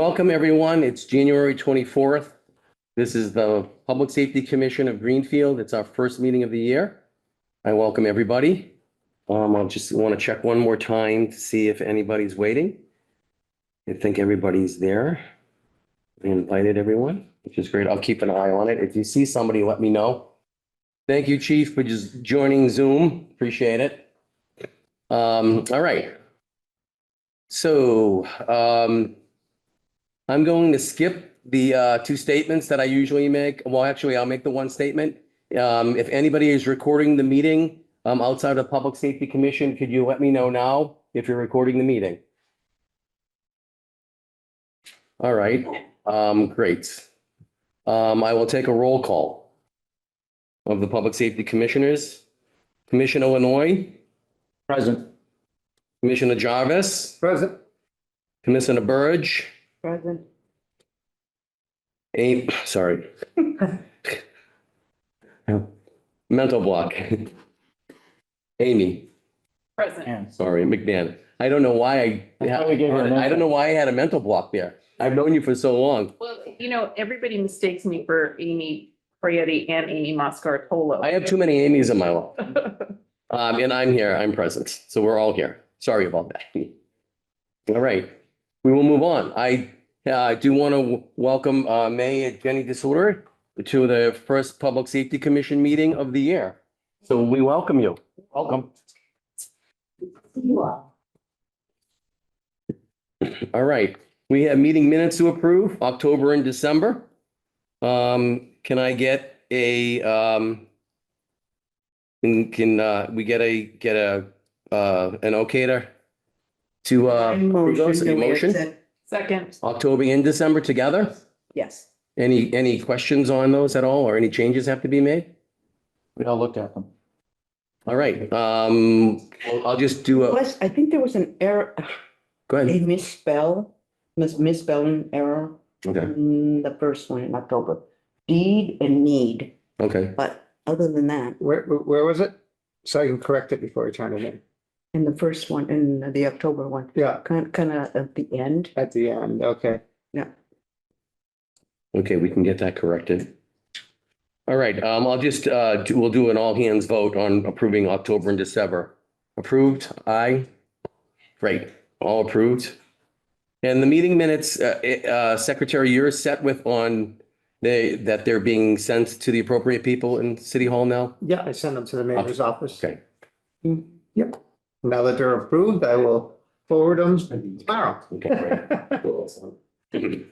welcome everyone. It's January 24th. This is the Public Safety Commission of Greenfield. It's our first meeting of the year. I welcome everybody. I'll just want to check one more time to see if anybody's waiting. I think everybody's there. I invited everyone, which is great. I'll keep an eye on it. If you see somebody, let me know. Thank you, Chief, for just joining Zoom. Appreciate it. All right. So, I'm going to skip the two statements that I usually make. Well, actually, I'll make the one statement. If anybody is recording the meeting outside of the Public Safety Commission, could you let me know now if you're recording the meeting? All right, great. I will take a roll call of the Public Safety Commissioners. Commissioner Illinois. Present. Commissioner Jarvis. Present. Commissioner Burge. Present. Sorry. Mental block. Amy. Present. Sorry, McMahon. I don't know why I don't know why I had a mental block there. I've known you for so long. Well, you know, everybody mistakes me for Amy Prietti and Amy Mascartolo. I have too many Amy's in my life. And I'm here, I'm present. So we're all here. Sorry about that. All right, we will move on. I do want to welcome Mayor Jenny DeSouter to the first Public Safety Commission meeting of the year. So we welcome you. Welcome. All right, we have meeting minutes to approve, October and December. Can I get a, can we get an okay to approve those? A motion? Second. October and December together? Yes. Any questions on those at all, or any changes have to be made? We all looked at them. All right, I'll just do a, Plus, I think there was an error, go a ahead. misspelling error Okay, in the first one in October. Deed and need, okay. but other than that, Where was it? So I can correct it before I turn it in. in the first one, in the October one, Yeah, kind of at the end, at the end, okay. yeah. Okay, we can get that corrected. All right, I'll just, we'll do an all hands vote on approving October and December. Approved, aye. Great, all approved. And the meeting minutes, Secretary, you're set with on that they're being sent to the appropriate people in City Hall now? Yeah, I sent them to the mayor's office. Okay. Yep. Now that they're approved, I will forward them tomorrow. Okay, great.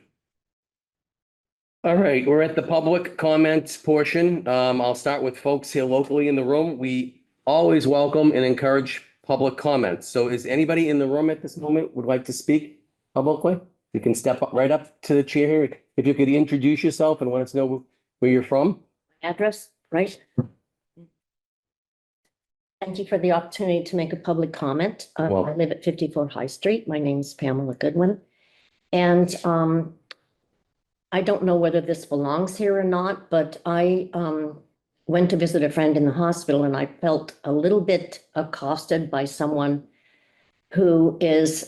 All right, we're at the public comments portion. I'll start with folks here locally in the room. We always welcome and encourage public comments. So is anybody in the room at this moment would like to speak publicly? You can step up right up to the chair here. If you could introduce yourself and let us know where you're from. Address, right? Thank you for the opportunity to make a public comment. I Welcome. live at 54 High Street. My name is Pamela Goodwin. And I don't know whether this belongs here or not, but I went to visit a friend in the hospital and I felt a little bit accosted by someone who is,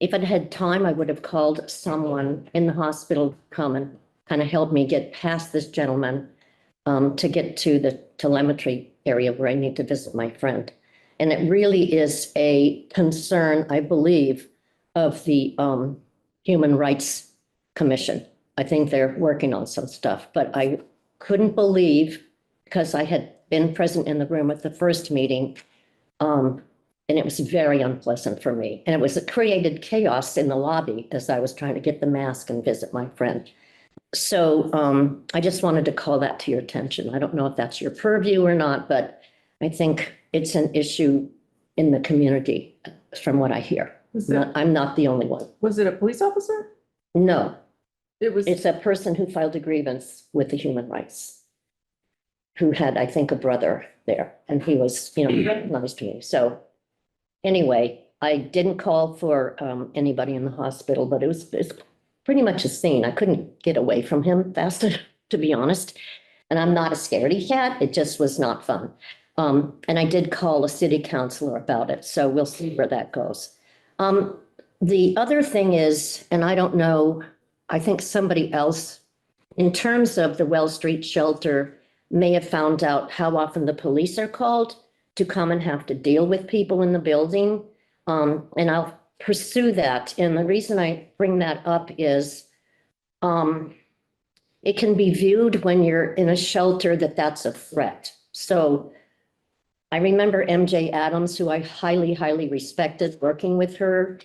if I'd had time, I would have called someone in the hospital to come and kind of help me get past this gentleman to get to the telemetry area where I need to visit my friend. And it really is a concern, I believe, of the Human Rights Commission. I think they're working on some stuff, but I couldn't believe, because I had been present in the room at the first meeting, and it was very unpleasant for me. And it created chaos in the lobby as I was trying to get the mask and visit my friend. So I just wanted to call that to your attention. I don't know if that's your purview or not, but I think it's an issue in the community from what I hear. I'm not the only one. Was it a police officer? No, It's it's a person who filed a grievance with the human rights, who had, I think, a brother there, and he was, recognized me. So anyway, I didn't call for anybody in the hospital, but it's pretty much a scene. I couldn't get away from him fast enough, to be honest. And I'm not a scaredy cat. It just was not fun. And I did call a city councilor about it, so we'll see where that goes. the other thing is, and I don't know, I think somebody else, in terms of the Well Street shelter, may have found out how often the police are called to come and have to deal with people in the building. And I'll pursue that. And the reason I bring that up is, it can be viewed when you're in a shelter that that's a threat. So I remember MJ Adams, who I highly, highly respected, working with her,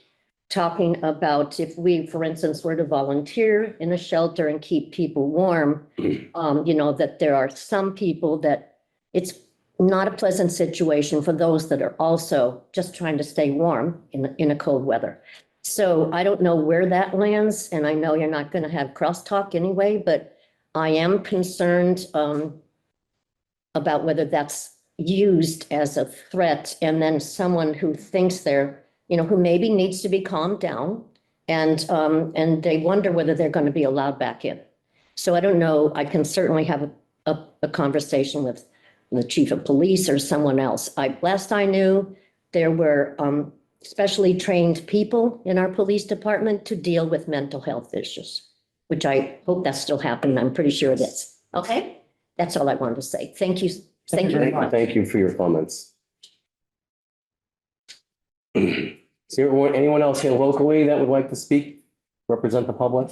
talking about if we, for instance, were to volunteer in a shelter and keep people warm, that there are some people that it's not a pleasant situation for those that are also just trying to stay warm in a cold weather. So I don't know where that lands, and I know you're not going to have crosstalk anyway, but I am concerned about whether that's used as a threat, and then someone who thinks they're, who maybe needs to be calmed down, and they wonder whether they're going to be allowed back in. So I don't know. I can certainly have a conversation with the chief of police or someone else. Last I knew, there were specially trained people in our police department to deal with mental health issues, which I hope that's still happening. I'm pretty sure it is. Okay, that's all I wanted to say. Thank you. Thank you very much. Thank you for your comments. Is there anyone else here locally that would like to speak, represent the public?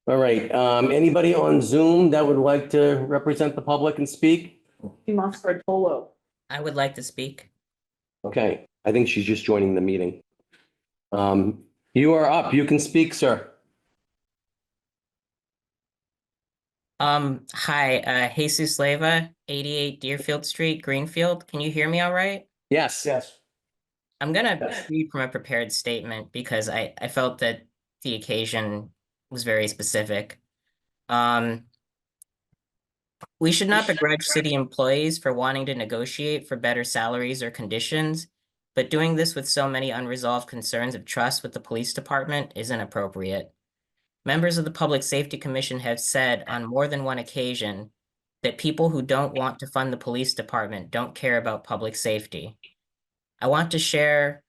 All right, anybody on Zoom that would like to represent the public and speak? I would like to speak. Okay, I think she's just joining the meeting. You are up. You can speak, sir. Hi, Jesus Leva, 88 Deerfield Street, Greenfield. Can you hear me all right? Yes. Yes. I'm gonna read from a prepared statement because I felt that the occasion was very specific. We should not begrudge city employees for wanting to negotiate for better salaries or conditions, but doing this with so many unresolved concerns of trust with the police department is inappropriate. Members of the Public Safety Commission have said on more than one occasion that people who don't want to fund the police department don't care about public safety. I want to share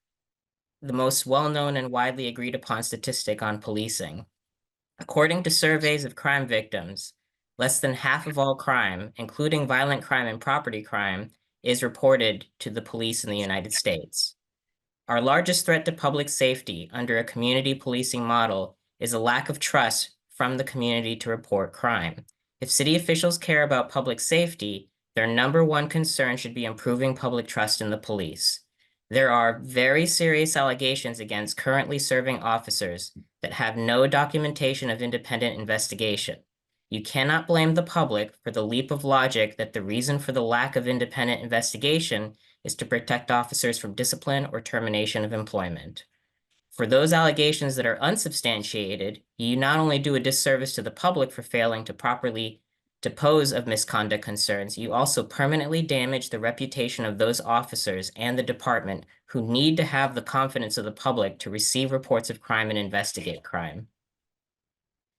the most well-known and widely agreed upon statistic on policing. According to surveys of crime victims, less than half of all crime, including violent crime and property crime, is reported to the police in the United States. Our largest threat to public safety under a community policing model is a lack of trust from the community to report crime. If city officials care about public safety, their number one concern should be improving public trust in the police. There are very serious allegations against currently serving officers that have no documentation of independent investigation. You cannot blame the public for the leap of logic that the reason for the lack of independent investigation is to protect officers from discipline or termination of employment. For those allegations that are unsubstantiated, you not only do a disservice to the public for failing to properly depose of misconduct concerns, you also permanently damage the reputation of those officers and the department who need to have the confidence of the public to receive reports of crime and investigate crime.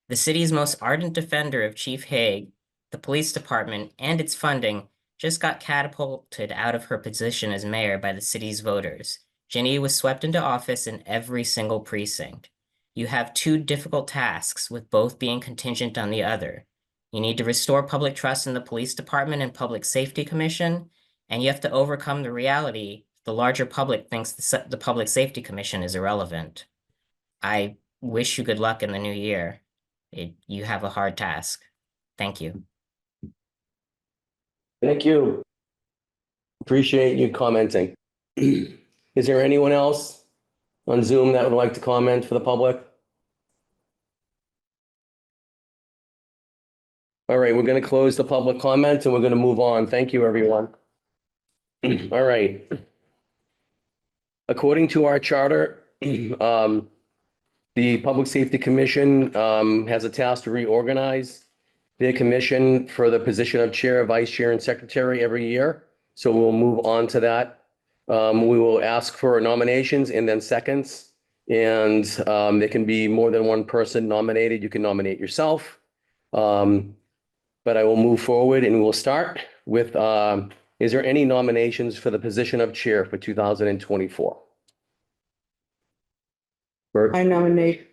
The city's most ardent defender of Chief Haig, the police department, and its funding just got catapulted out of her position as mayor by the city's voters. Ginny was swept into office in every single precinct. You have two difficult tasks, with both being contingent on the other. You need to restore public trust in the police department and public safety commission, and you have to overcome the reality the larger public thinks the public safety commission is irrelevant. I wish you good luck in the new year. You have a hard task. Thank you. Thank you. Appreciate you commenting. Is there anyone else on Zoom that would like to comment for the public? All right, we're going to close the public comment and we're going to move on. Thank you, everyone. All right. According to our charter, the Public Safety Commission has a task to reorganize their commission for the position of chair, vice chair, and secretary every year. So we'll move on to that. We will ask for nominations and then seconds. And there can be more than one person nominated. You can nominate yourself. But I will move forward and we'll start with, is there any nominations for the position of chair for 2024? Bert, I nominate,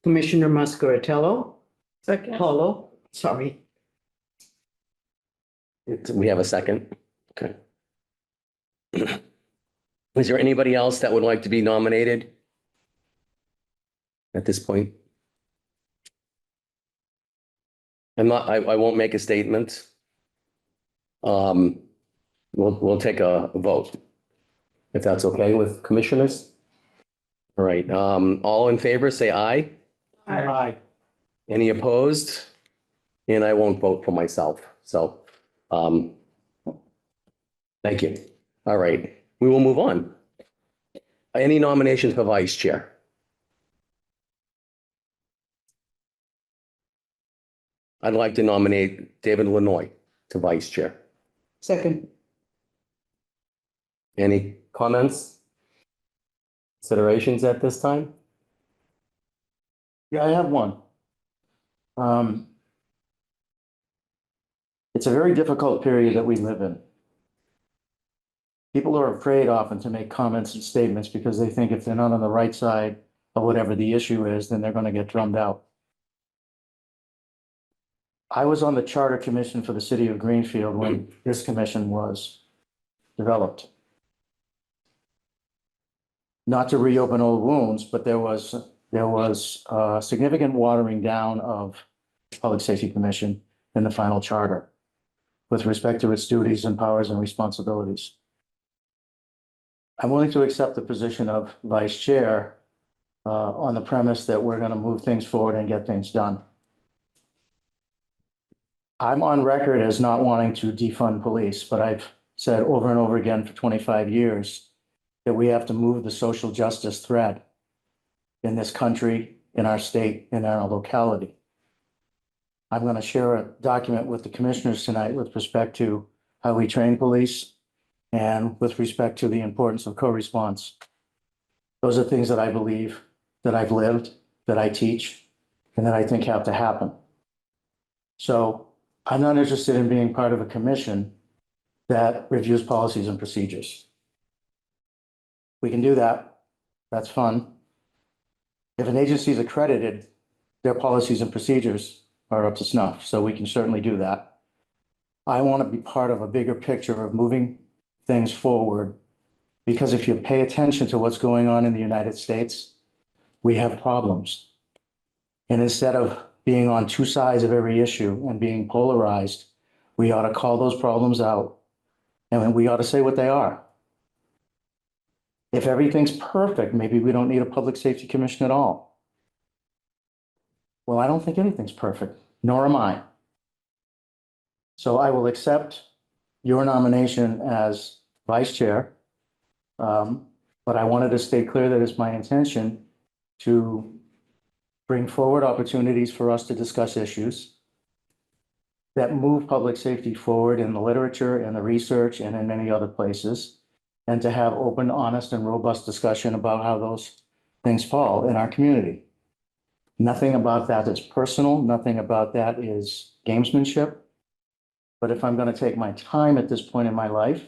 Commissioner Muscaratello, Second. Polo, sorry. we have a second. Okay. Is there anybody else that would like to be nominated at this point? I won't make a statement. We'll take a vote. If that's okay with commissioners? All right, all in favor, say aye. Aye. Any opposed? And I won't vote for myself, so, thank you. All right, we will move on. Any nominations for vice chair? I'd like to nominate David Lanoy to vice chair. Second. Any comments? Considerations at this time? Yeah, I have one. It's a very difficult period that we live in. People are afraid often to make comments and statements because they think if they're not on the right side of whatever the issue is, then they're going to get drummed out. I was on the Charter Commission for the city of Greenfield when this commission was developed. Not to reopen old wounds, but there was significant watering down of Public Safety Commission in the final charter with respect to its duties and powers and responsibilities. I'm willing to accept the position of vice chair on the premise that we're going to move things forward and get things done. I'm on record as not wanting to defund police, but I've said over and over again for 25 years that we have to move the social justice thread in this country, in our state, in our locality. I'm going to share a document with the commissioners tonight with respect to how we train police and with respect to the importance of co-response. Those are things that I believe, that I've lived, that I teach, and that I think have to happen. So I'm not interested in being part of a commission that reviews policies and procedures. We can do that. That's fun. If an agency is accredited, their policies and procedures are up to snuff, so we can certainly do that. I want to be part of a bigger picture of moving things forward, because if you pay attention to what's going on in the United States, we have problems. And instead of being on two sides of every issue and being polarized, we ought to call those problems out, and we ought to say what they are. If everything's perfect, maybe we don't need a public safety commission at all. Well, I don't think anything's perfect, nor am I. So I will accept your nomination as vice chair. But I wanted to state clear that it's my intention to bring forward opportunities for us to discuss issues that move public safety forward in the literature and the research and in many other places, and to have open, honest, and robust discussion about how those things fall in our community. Nothing about that is personal. Nothing about that is gamesmanship. But if I'm going to take my time at this point in my life,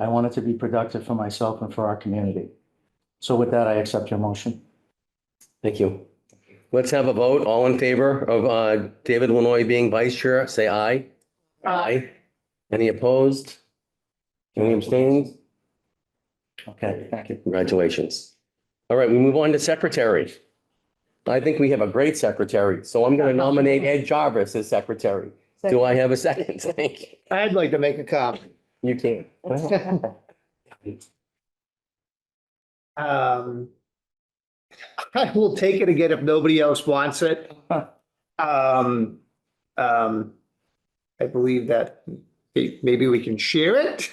I want it to be productive for myself and for our community. So with that, I accept your motion. Thank you. Let's have a vote. All in favor of David Lanoy being vice chair, say aye. Aye. Any opposed? Any abstaining? Okay, thank you. Congratulations. All right, we move on to secretary. I think we have a great secretary, so I'm going to nominate Ed Jarvis as secretary. Do I have a second? Thank you. I'd like to make a comment. You can. I will take it again if nobody else wants it. I believe that maybe we can share it.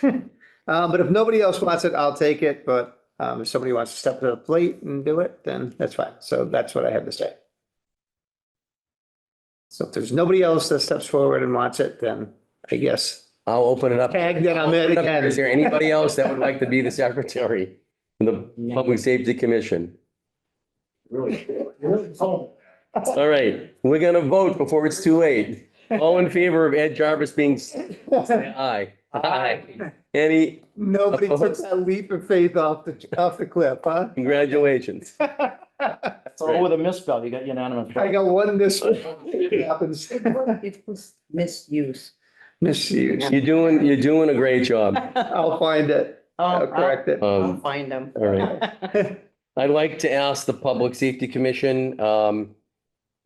But if nobody else wants it, I'll take it. But if somebody wants to step to the plate and do it, then that's fine. So that's what I have to say. So if there's nobody else that steps forward and wants it, then I guess I'll open it up. tag that I'm in again. Is there anybody else that would like to be the secretary in the Public Safety Commission? All right, we're going to vote before it's too late. All in favor of Ed Jarvis being, say aye. Aye. Any, Nobody took Opposed? that leap of faith off the cliff, huh? congratulations. It's all with a misspell. You got unanimous. I got one this one. It happens. It was misuse. Misuse. You're doing a great job. I'll find it. I'll correct it. I'll find them. All right. I'd like to ask the Public Safety Commission,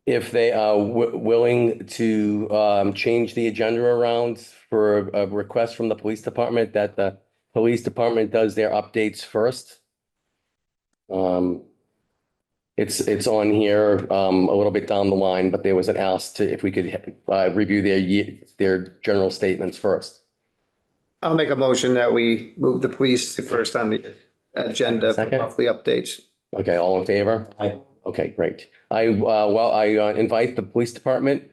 if they are willing to, change the agenda around for a request from the police department that the police department does their updates first. It's on here, a little bit down the line, but there was an ask to, if we could, review their general statements first. I'll make a motion that we move the police to first on the agenda for Second. monthly updates. Okay, all in favor? Aye. Okay, great. I invite the police department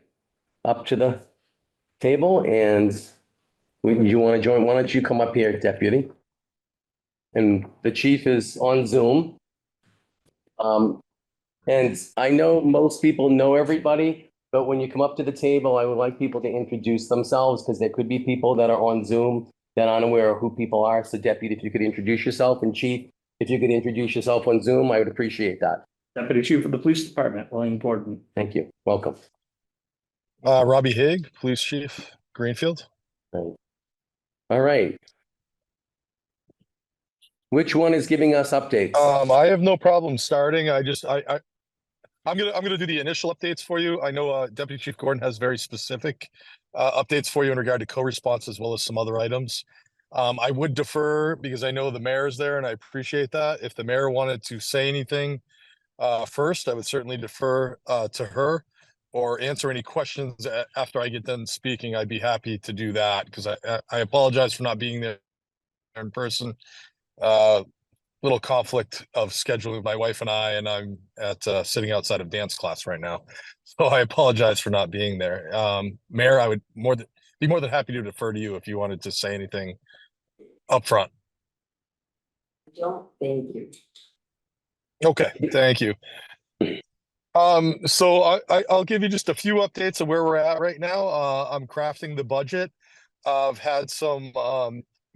up to the table and you want to join? Why don't you come up here, deputy? And the chief is on Zoom. And I know most people know everybody, but when you come up to the table, I would like people to introduce themselves because there could be people that are on Zoom that aren't aware of who people are. So deputy, if you could introduce yourself, and chief, if you could introduce yourself on Zoom, I would appreciate that. Deputy Chief of the Police Department, William Gordon. Thank you. Welcome. Robbie Haig, Police Chief, Greenfield. All right. Which one is giving us updates? I have no problem starting. I'm gonna do the initial updates for you. I know Deputy Chief Gordon has very specific updates for you in regard to co-response as well as some other items. I would defer because I know the mayor's there and I appreciate that. If the mayor wanted to say anything first, I would certainly defer to her or answer any questions after I get done speaking. I'd be happy to do that because I apologize for not being there in person. Little conflict of scheduling with my wife and I'm at sitting outside of dance class right now. So I apologize for not being there. Mayor, I would be more than happy to defer to you if you wanted to say anything up front. Don't, thank you. Okay, thank you. So I'll give you just a few updates of where we're at right now. I'm crafting the budget. I've had some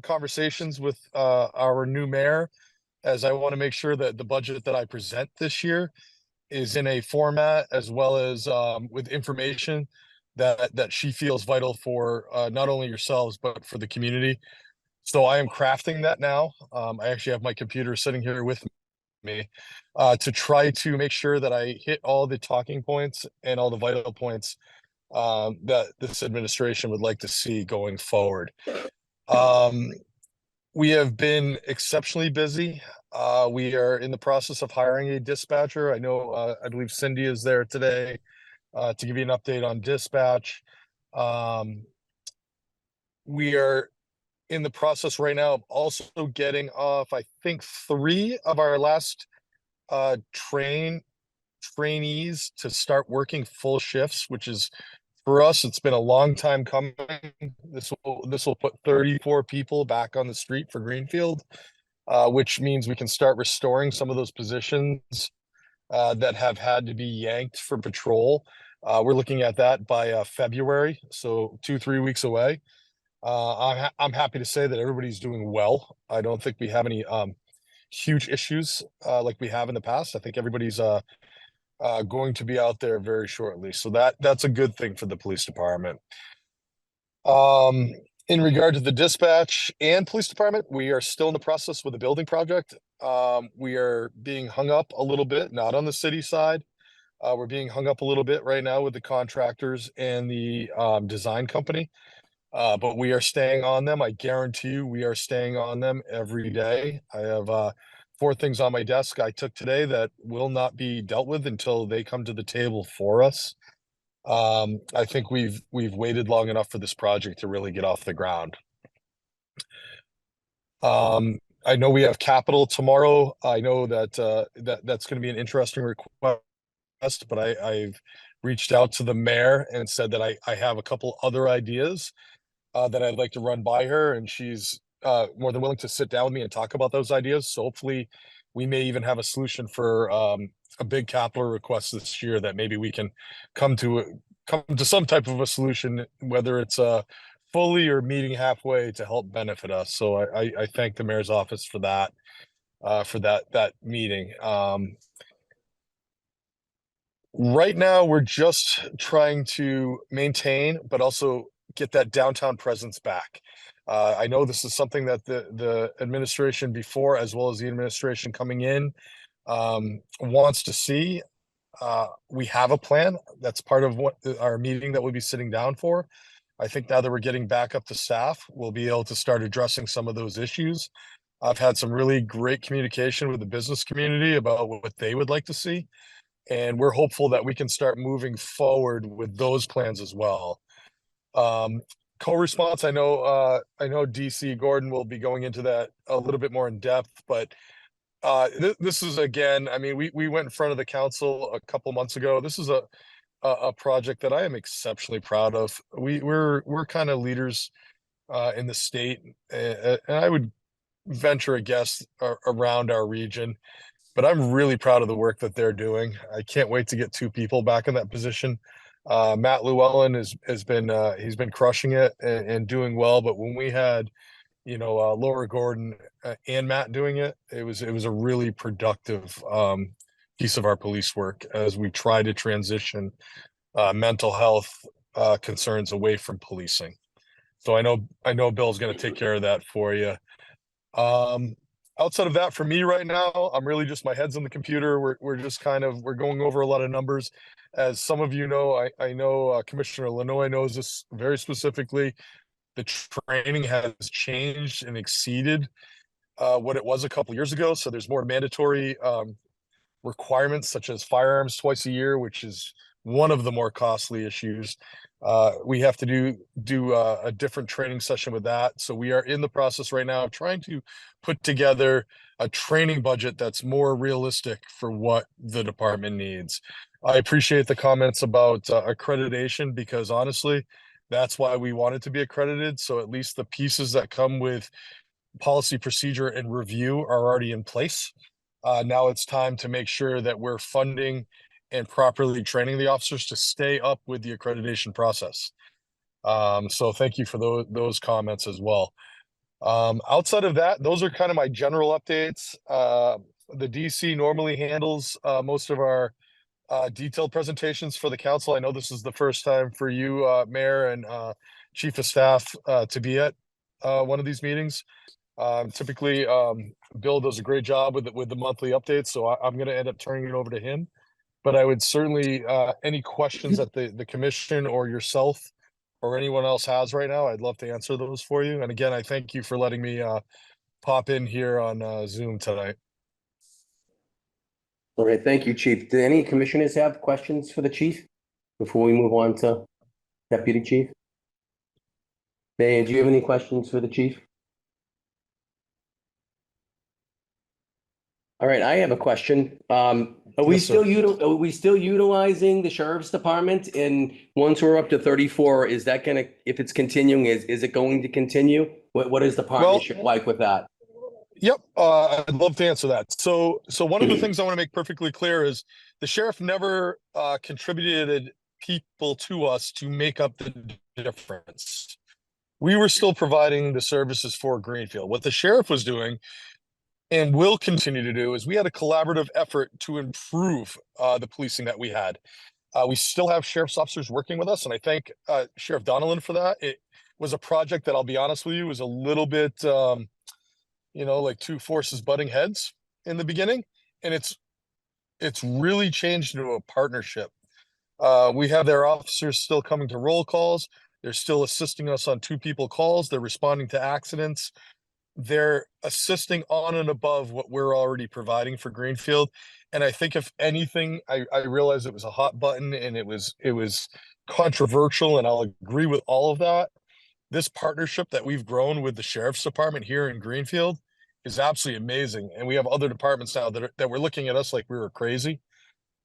conversations with our new mayor, as I want to make sure that the budget that I present this year is in a format as well as with information that she feels vital for not only yourselves but for the community. So I am crafting that now. I actually have my computer sitting here with me to try to make sure that I hit all the talking points and all the vital points that this administration would like to see going forward. We have been exceptionally busy. We are in the process of hiring a dispatcher. I know, I believe Cindy is there today to give you an update on dispatch. We are in the process right now of also getting off, I think, 3 of our last trainees to start working full shifts, which is, for us, it's been a long time coming. This will put 34 people back on the street for Greenfield, which means we can start restoring some of those positions that have had to be yanked for patrol. We're looking at that by February, so 2-3 weeks away. I'm happy to say that everybody's doing well. I don't think we have any huge issues like we have in the past. I think everybody's going to be out there very shortly. So that's a good thing for the police department. In regard to the dispatch and police department, we are still in the process with the building project. We are being hung up a little bit, not on the city side. We're being hung up a little bit right now with the contractors and the design company. But we are staying on them. I guarantee you we are staying on them every day. I have 4 things on my desk I took today that will not be dealt with until they come to the table for us. I think we've waited long enough for this project to really get off the ground. I know we have capital tomorrow. I know that that's going to be an interesting request, but I've reached out to the mayor and said that I have a couple other ideas that I'd like to run by her, and she's more than willing to sit down with me and talk about those ideas. So hopefully we may even have a solution for a big capital request this year that maybe we can come to some type of a solution, whether it's fully or meeting halfway to help benefit us. So I thank the mayor's office for that meeting. Right now, we're just trying to maintain, but also get that downtown presence back. I know this is something that the administration before, as well as the administration coming in, wants to see. We have a plan. That's part of what our meeting that we'll be sitting down for. I think now that we're getting back up to staff, we'll be able to start addressing some of those issues. I've had some really great communication with the business community about what they would like to see. And we're hopeful that we can start moving forward with those plans as well. Co-response, I know DC Gordon will be going into that a little bit more in depth, but this is, again, I mean, we went in front of the council a couple months ago. This is a project that I am exceptionally proud of. We're kind of leaders in the state, and I would venture a guess around our region. But I'm really proud of the work that they're doing. I can't wait to get two people back in that position. Matt Llewellyn has been he's been crushing it and doing well. But when we had, Laura Gordon and Matt doing it, it was a really productive piece of our police work as we try to transition mental health concerns away from policing. So I know Bill's going to take care of that for you. Outside of that, for me right now, I'm really just my head's on the computer. We're just we're going over a lot of numbers. As some of you know, I know Commissioner Lenoy knows this very specifically. The training has changed and exceeded what it was a couple years ago. So there's more mandatory requirements such as firearms twice a year, which is one of the more costly issues. We have to do a different training session with that. So we are in the process right now of trying to put together a training budget that's more realistic for what the department needs. I appreciate the comments about accreditation, because honestly, that's why we wanted to be accredited. So at least the pieces that come with policy, procedure, and review are already in place. Now it's time to make sure that we're funding and properly training the officers to stay up with the accreditation process. So thank you for those comments as well. Outside of that, those are kind of my general updates. The DC normally handles most of our detailed presentations for the council. I know this is the first time for you, Mayor and Chief of Staff, to be at one of these meetings. Typically, Bill does a great job with the monthly updates, so I'm going to end up turning it over to him. But I would certainly, any questions that the commission or yourself or anyone else has right now, I'd love to answer those for you. And again, I thank you for letting me pop in here on Zoom tonight. All right, thank you, Chief. Do any commissioners have questions for the chief before we move on to Deputy Chief? Mayor, do you have any questions for the chief? All right, I have a question. Are we Yes, sir. are we still utilizing the sheriff's department? And once we're up to 34, is that gonna, if it's continuing, is it going to continue? What is the partnership like with that? Yep, I'd love to answer that. So one of the things I want to make perfectly clear is the sheriff never contributed people to us to make up the difference. We were still providing the services for Greenfield. What the sheriff was doing and will continue to do is we had a collaborative effort to improve the policing that we had. We still have sheriff's officers working with us, and I thank Sheriff Donnellan for that. It was a project that, I'll be honest with you, was a little bit like two forces butting heads in the beginning, and it's really changed into a partnership. We have their officers still coming to roll calls. They're still assisting us on two people calls. They're responding to accidents. They're assisting on and above what we're already providing for Greenfield. And I think if anything, I realized it was a hot button and it was controversial, and I'll agree with all of that. This partnership that we've grown with the sheriff's department here in Greenfield is absolutely amazing. And we have other departments now that were looking at us like we were crazy.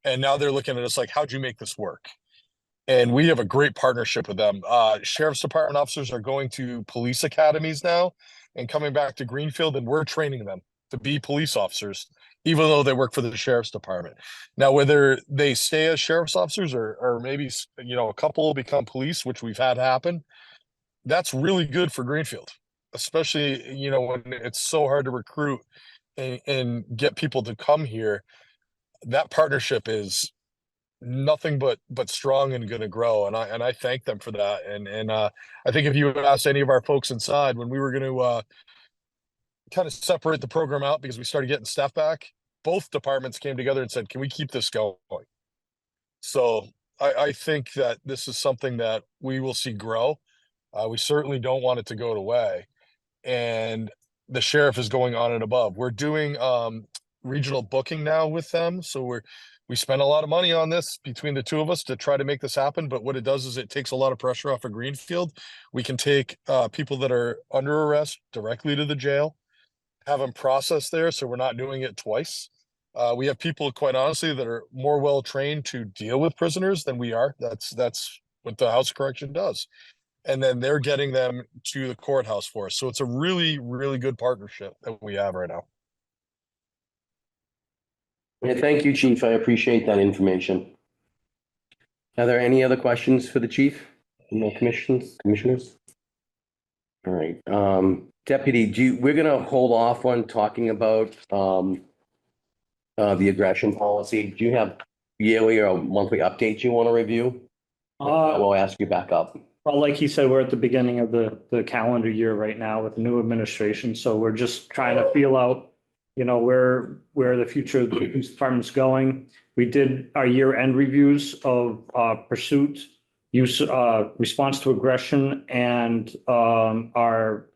And now they're looking at us like, how'd you make this work? And we have a great partnership with them. Sheriff's department officers are going to police academies now and coming back to Greenfield, and we're training them to be police officers, even though they work for the sheriff's department. Now, whether they stay as sheriff's officers or maybe, a couple become police, which we've had happen, that's really good for Greenfield, especially, you know, when it's so hard to recruit and get people to come here. That partnership is nothing but strong and going to grow, and I thank them for that. And I think if you asked any of our folks inside when we were going to kind of separate the program out because we started getting staff back, both departments came together and said, can we keep this going? So I think that this is something that we will see grow. We certainly don't want it to go away. And the sheriff is going on and above. We're doing regional booking now with them. So we spend a lot of money on this between the two of us to try to make this happen. But what it does is it takes a lot of pressure off of Greenfield. We can take people that are under arrest directly to the jail, have them processed there, so we're not doing it twice. We have people, quite honestly, that are more well trained to deal with prisoners than we are. That's what the House of Correction does. And then they're getting them to the courthouse for us. So it's a really, really good partnership that we have right now. Yeah, thank you, Chief. I appreciate that information. Are there any other questions for the chief? No commissioners? All right, Deputy, we're gonna hold off on talking about the aggression policy. Do you have yearly or monthly updates you want to review? We'll ask you back up. Well, like he said, we're at the beginning of the calendar year right now with the new administration, so we're just trying to feel out, you know, where the future of the police department's going. We did our year-end reviews of pursuit, use, response to aggression, and our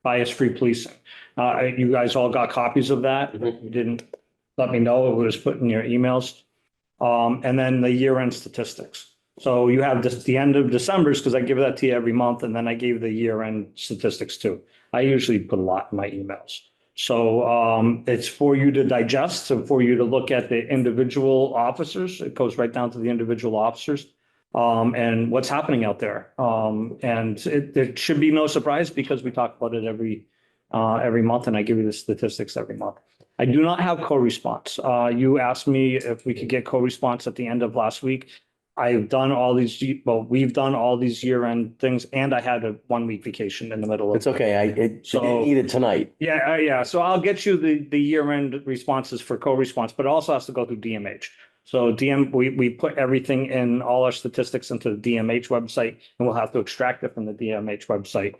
bias-free policing. You guys all got copies of that. You didn't let me know. It was put in your emails. And then the year-end statistics. So you have this, the end of December's, because I give that to you every month, and then I gave the year-end statistics too. I usually put a lot in my emails. So it's for you to digest and for you to look at the individual officers. It goes right down to the individual officers and what's happening out there. And it should be no surprise because we talk about it every month, and I give you the statistics every month. I do not have co-response. You asked me if we could get co-response at the end of last week. I've done all these, well, we've done all these year-end things, and I had a 1-week vacation in the middle of. It's okay. It So- need it tonight. Yeah, yeah. So I'll get you the year-end responses for co-response, but it also has to go through DMH. So we put everything in, all our statistics into the DMH website, and we'll have to extract it from the DMH website.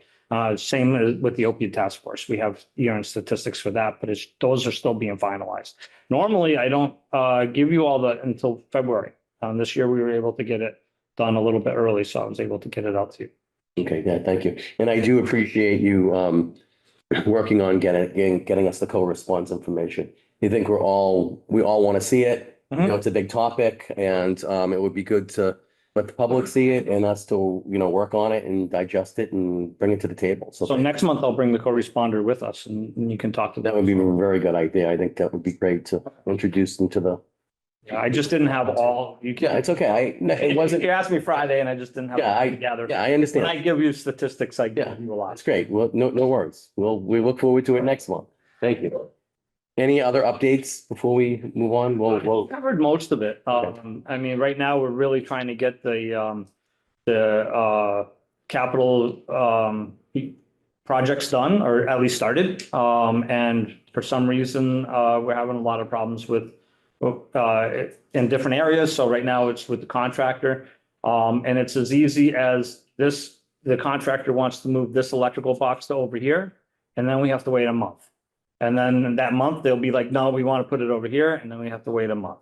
Same as with the opiate task force. We have year-end statistics for that, but those are still being finalized. Normally, I don't give you all that until February. This year we were able to get it done a little bit early, so I was able to get it out to you. Okay, yeah, thank you. And I do appreciate you working on getting us the co-response information. I think we all want to see it. You know, it's a big topic, and it would be good to let the public see it and us to, you know, work on it and digest it and bring it to the table. So next month I'll bring the co-responder with us, and you can talk to them. That would be a very good idea. I think that would be great to introduce them to the. Yeah, I just didn't have all. Yeah, it's okay. It wasn't. You asked me Friday and I just didn't have Yeah, it together. Yeah, I When understand. I give you statistics, I Yeah, give you a lot. that's great. Well, no worries. We look forward to it next month. Thank you. Any other updates before we move on? We'll. Covered most of it. I mean, right now, we're really trying to get the capital projects done, or at least started. And for some reason, we're having a lot of problems with in different areas. So right now it's with the contractor. And it's as easy as this, the contractor wants to move this electrical box to over here, and then we have to wait a month. And then in that month, they'll be like, no, we want to put it over here, and then we have to wait a month.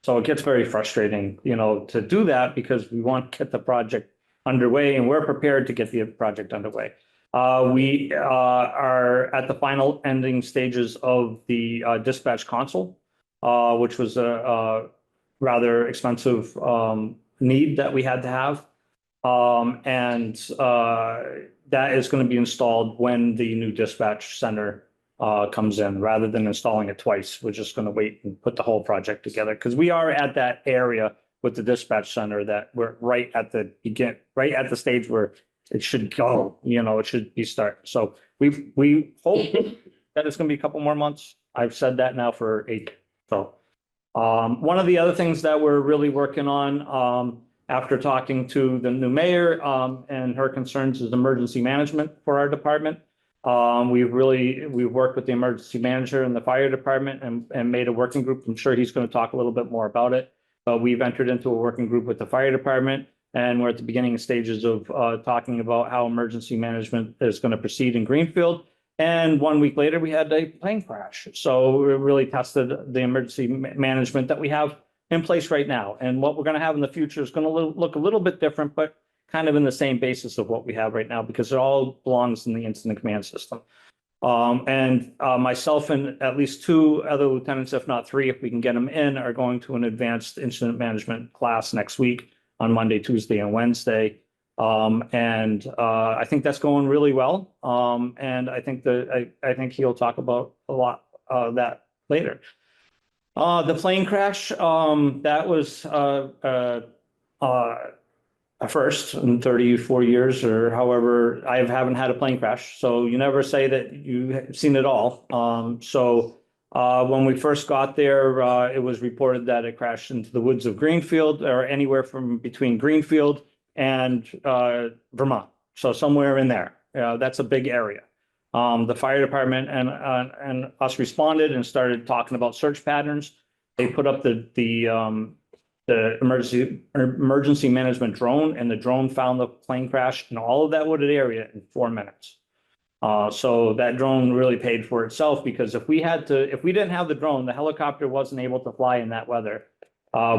So it gets very frustrating, you know, to do that because we want to get the project underway, and we're prepared to get the project underway. We are at the final ending stages of the dispatch console, which was a rather expensive need that we had to have. And that is going to be installed when the new dispatch center comes in. Rather than installing it twice, we're just going to wait and put the whole project together, because we are at that area with the dispatch center that we're right at the stage where it should go, you know, it should be start. So we hope that it's going to be a couple more months. I've said that now for 8. So one of the other things that we're really working on, after talking to the new mayor, and her concerns is emergency management for our department. We've worked with the emergency manager and the fire department and made a working group. I'm sure he's going to talk a little bit more about it. But we've entered into a working group with the fire department, and we're at the beginning stages of talking about how emergency management is going to proceed in Greenfield. And 1 week later, we had a plane crash. So we really tested the emergency management that we have in place right now. And what we're going to have in the future is going to look a little bit different, but kind of in the same basis of what we have right now, because it all belongs in the incident command system. Myself and at least 2 other lieutenants, if not 3, if we can get them in, are going to an advanced incident management class next week on Monday, Tuesday, and Wednesday. I think that's going really well. And I think he'll talk about a lot of that later. The plane crash, that was a first in 34 years, or however. I haven't had a plane crash, so you never say that you've seen it all. When we first got there, it was reported that it crashed into the woods of Greenfield, or anywhere from between Greenfield and Vermont. So somewhere in there. That's a big area. The fire department and us responded and started talking about search patterns. They put up the emergency management drone, and the drone found the plane crash in all of that wooded area in 4 minutes. So that drone really paid for itself, because if we didn't have the drone, the helicopter wasn't able to fly in that weather.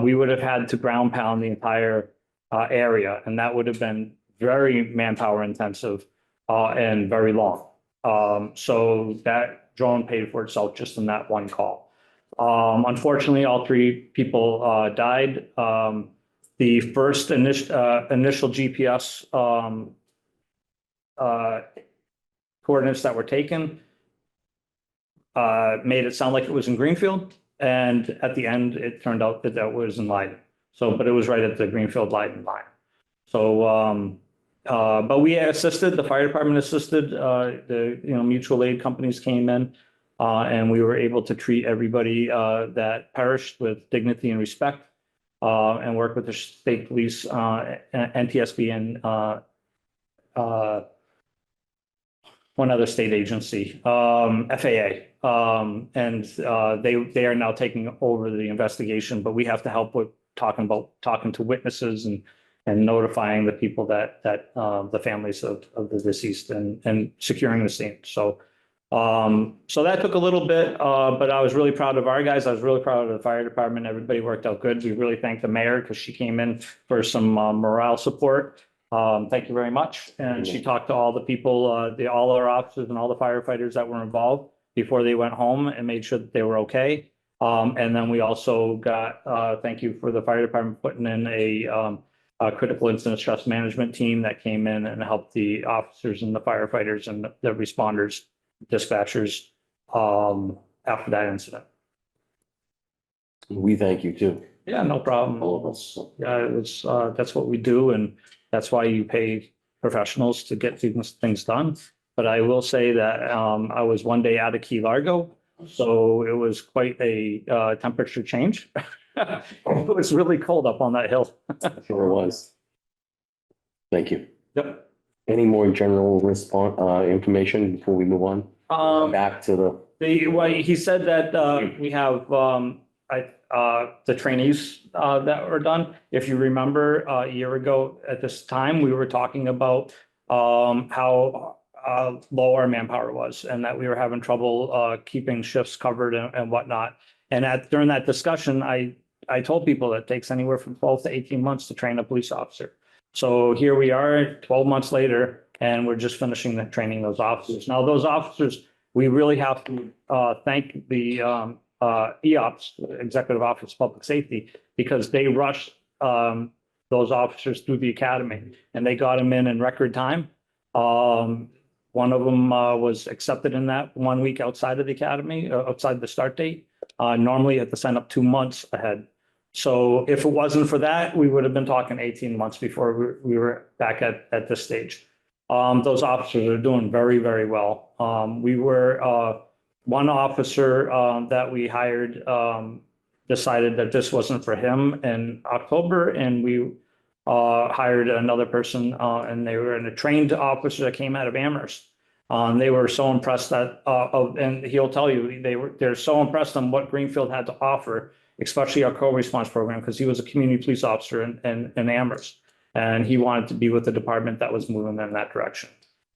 We would have had to ground pound the entire area, and that would have been very manpower intensive and very long. So that drone paid for itself just in that one call. Unfortunately, all 3 people died. The first initial GPS coordinates that were taken made it sound like it was in Greenfield, and at the end, it turned out that that was in Leiden. But it was right at the Greenfield-Leiden line. But we assisted, the fire department assisted, the mutual aid companies came in, and we were able to treat everybody that perished with dignity and respect, and work with the state police, NTSB, and one other state agency, FAA. They are now taking over the investigation, but we have to help with talking to witnesses and notifying the people that the families of the deceased, and securing the scene. So that took a little bit, but I was really proud of our guys. I was really proud of the fire department. Everybody worked out good. We really thank the mayor, because she came in for some morale support. Thank you very much. And she talked to all the people, all our officers and all the firefighters that were involved before they went home, and made sure that they were okay. And then we also got, thank you for the fire department putting in a critical incident stress management team that came in and helped the officers and the firefighters and the responders, dispatchers, after that incident. We thank you too. Yeah, no problem. All of us. Yeah, it was, that's what we do, and that's why you pay professionals to get these things done. But I will say that I was one day out of Key Largo, so it was quite a temperature change. It was really cold up on that hill. Sure was. Thank you. Yep. Any more general response, information before we move on? Back to Well, he said that we have the trainees that were done. If you remember, a year ago at this time, we were talking about how low our manpower was, and that we were having trouble keeping shifts covered and whatnot. And during that discussion, I told people that it takes anywhere from 12 to 18 months to train a police officer. So here we are 12 months later, and we're just finishing the training those officers. Now, those officers, we really have to thank the EOPS, Executive Office of Public Safety, because they rushed those officers through the academy, and they got them in record time. One of them was accepted in that 1 week outside of the academy, outside the start date. Normally you have to sign up 2 months ahead. So if it wasn't for that, we would have been talking 18 months before we were back at this stage. Those officers are doing very, very well. We were, one officer that we hired decided that this wasn't for him in October, and we hired another person, and they were a trained officer that came out of Amherst. They were so impressed and he'll tell you, they're so impressed on what Greenfield had to offer, especially our co-response program, because he was a community police officer in Amherst. And he wanted to be with the department that was moving in that direction.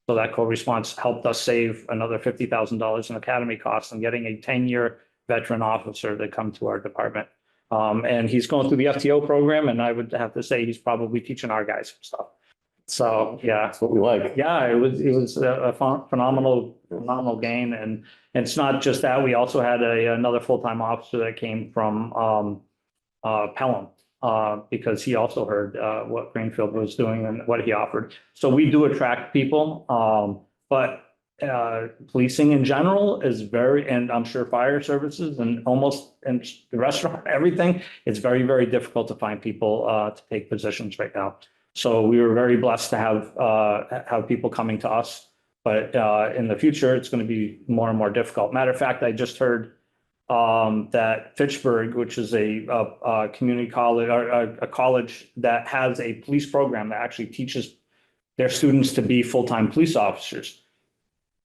So that co-response helped us save another $50,000 in academy costs and getting a 10-year veteran officer to come to our department. And he's going through the FTO program, and I would have to say he's probably teaching our guys some stuff. So, yeah. That's what we like. Yeah, it was a phenomenal gain. And it's not just that, we also had another full-time officer that came from Pelham, because he also heard what Greenfield was doing and what he offered. So we do attract people, but policing in general is and I'm sure fire services and the restaurant, everything, it's very, very difficult to find people to take positions right now. So we were very blessed to have people coming to us, but in the future, it's going to be more and more difficult. Matter of fact, I just heard that Fitchburg, which is a community college or a college that has a police program that actually teaches their students to be full-time police officers.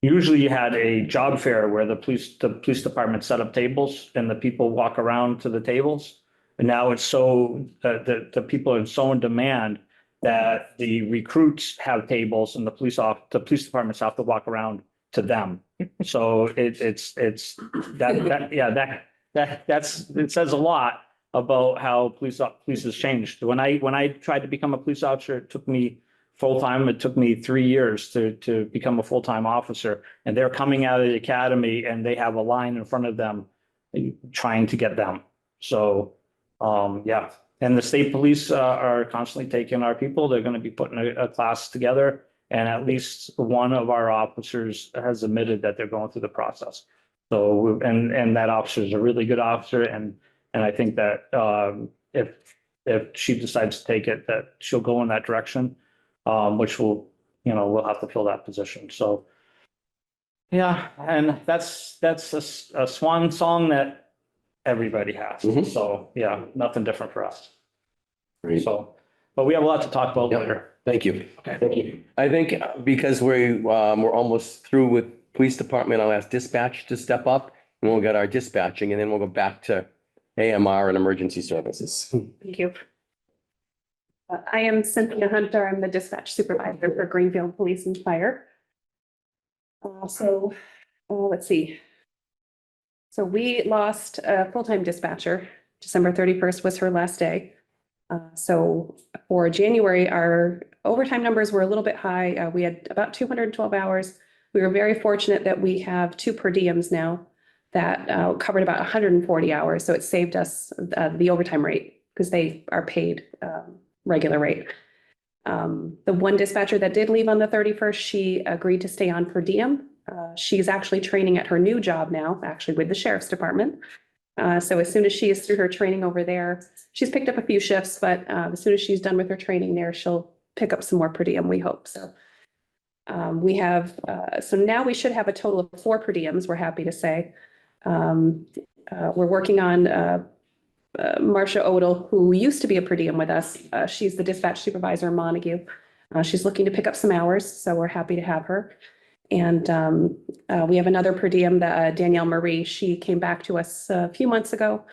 Usually you had a job fair where the police department set up tables and the people walk around to the tables. And now it's the people are so in demand that the recruits have tables and the police departments have to walk around to them. So it says a lot about how police has changed. When I tried to become a police officer, it took me full-time. It took me 3 years to become a full-time officer, and they're coming out of the academy and they have a line in front of them trying to get them. So, yeah. And the state police are constantly taking our people. They're going to be putting a class together, and at least one of our officers has admitted that they're going through the process. So, and that officer is a really good officer, and I think that if she decides to take it, that she'll go in that direction, which will, we'll have to fill that position. So, yeah, and that's a swan song that everybody has. Mhm. So, yeah, nothing different for us. Great. So, but we have a lot to talk about Yep. later. Thank you. Okay, thank you. I think because we're almost through with police department, I'll ask dispatch to step up and we'll get our dispatching and then we'll go back to AMR and emergency services. Thank you. I am Cynthia Hunter. I'm the dispatch supervisor for Greenfield Police and Fire. Let's see. So we lost a full-time dispatcher. December 31st was her last day. So for January, our overtime numbers were a little bit high. We had about 212 hours. We were very fortunate that we have 2 per diems now that covered about 140 hours. So it saved us the overtime rate because they are paid regular rate. The one dispatcher that did leave on the 31st, she agreed to stay on per diem. She's actually training at her new job now, actually with the sheriff's department. So as soon as she is through her training over there, she's picked up a few shifts, but as soon as she's done with her training there, she'll pick up some more per diem, we hope. So we have, so now we should have a total of 4 per diems, we're happy to say. We're working on Marcia Odell, who used to be a per diem with us. She's the dispatch supervisor in Montague. She's looking to pick up some hours, so we're happy to have her. And we have another per diem, Danielle Marie. She came back to us a few months ago.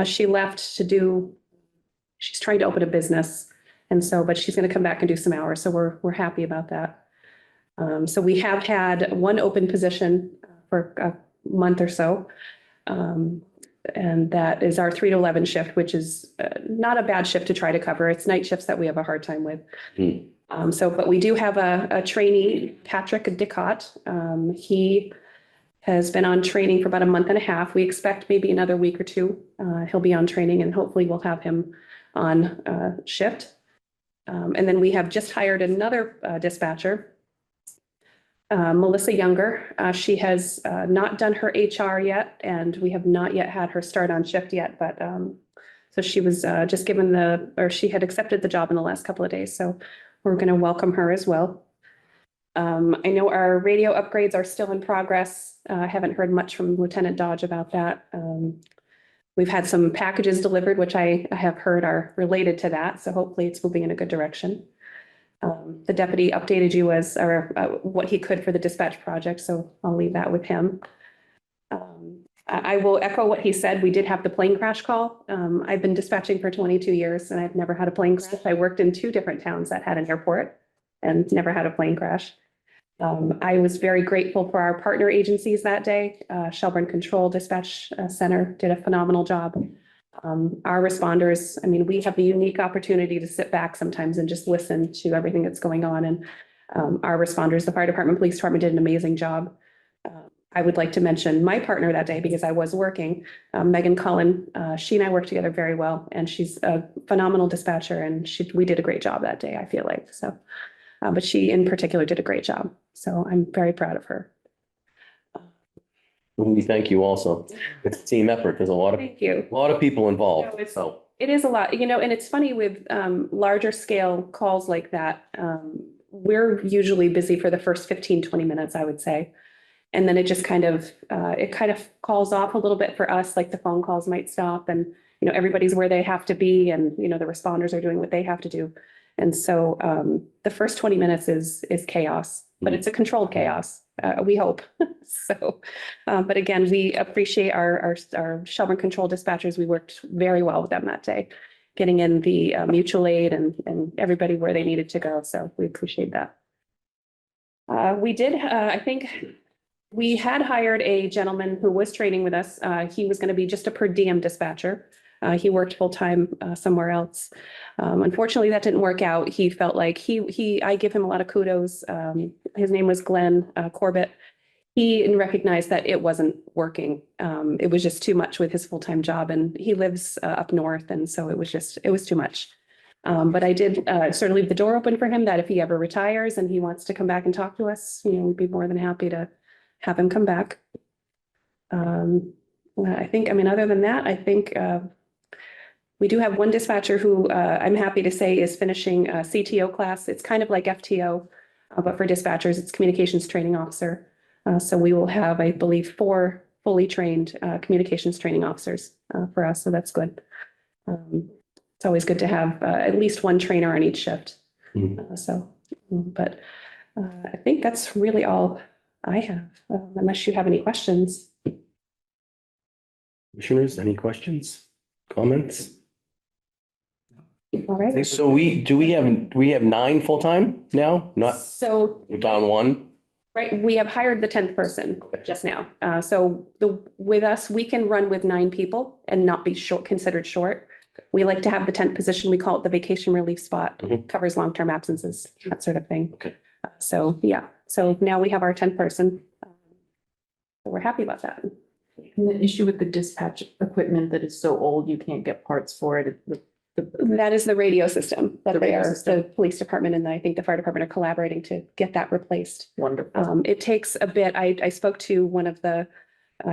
She left she's trying to open a business. And so, but she's going to come back and do some hours. So we're happy about that. So we have had one open position for a month or so. And that is our 3 to 11 shift, which is not a bad shift to try to cover. It's night shifts that we have a hard time with. But we do have a trainee, Patrick Dicott. He has been on training for about a month and a half. We expect maybe another week or 2. He'll be on training and hopefully we'll have him on shift. And then we have just hired another dispatcher, Melissa Younger. She has not done her HR yet, and we have not yet had her start on shift yet. But so she was just given she had accepted the job in the last couple of days. So we're going to welcome her as well. I know our radio upgrades are still in progress. I haven't heard much from Lieutenant Dodge about that. We've had some packages delivered, which I have heard are related to that, so hopefully it's moving in a good direction. The deputy updated you as, or what he could for the dispatch project, so I'll leave that with him. I will echo what he said. We did have the plane crash call. I've been dispatching for 22 years and I've never had a plane crash. I worked in 2 different towns that had an airport and never had a plane crash. I was very grateful for our partner agencies that day. Shelburne Control Dispatch Center did a phenomenal job. Our responders, I mean, we have the unique opportunity to sit back sometimes and just listen to everything that's going on. And our responders, the fire department, police department did an amazing job. I would like to mention my partner that day because I was working, Megan Cullen. She and I worked together very well, and she's a phenomenal dispatcher, and we did a great job that day, I feel like. So, but she in particular did a great job. So I'm very proud of her. We thank you also. It's a team effort. There's Thank you. a lot of people No, involved. it's- So It is a lot, you know, and it's funny with larger scale calls like that. We're usually busy for the first 15, 20 minutes, I would say. And then it just kind of calls off a little bit for us, like the phone calls might stop and, you know, everybody's where they have to be and, you know, the responders are doing what they have to do. And so the first 20 minutes is chaos, but it's a controlled chaos, we hope. So, but again, we appreciate our Shelburne Control dispatchers. We worked very well with them that day, getting in the mutual aid and everybody where they needed to go. So we appreciate that. We did, I think, we had hired a gentleman who was training with us. He was going to be just a per diem dispatcher. He worked full-time somewhere else. Unfortunately, that didn't work out. He felt like I give him a lot of kudos. His name was Glenn Corbett. He recognized that it wasn't working. It was just too much with his full-time job, and he lives up north, and so it was too much. But I did sort of leave the door open for him that if he ever retires and he wants to come back and talk to us, you know, we'd be more than happy to have him come back. I think, I mean, other than that, I think we do have one dispatcher who I'm happy to say is finishing a CTO class. It's kind of like FTO, but for dispatchers, it's communications training officer. So we will have, I believe, 4 fully trained communications training officers for us. So that's good. It's always good to have at least one trainer on each shift. But I think that's really all I have, unless you have any questions. commissioners, any questions, comments? All right. So we have 9 full-time now, not So, we're down 1. right, we have hired the 10th person just now. So with us, we can run with 9 people and not be considered short. We like to have the 10th position. We call it the vacation relief spot, covers long-term absences, that sort of thing. Okay. So, yeah, so now we have our 10th person. So we're happy about that. And the issue with the dispatch equipment that is so old, you can't get parts for it. That is the radio system that The they radio are, system. the police department and I think the fire department are collaborating to get that replaced. Wonderful. It takes a bit. I spoke to one of the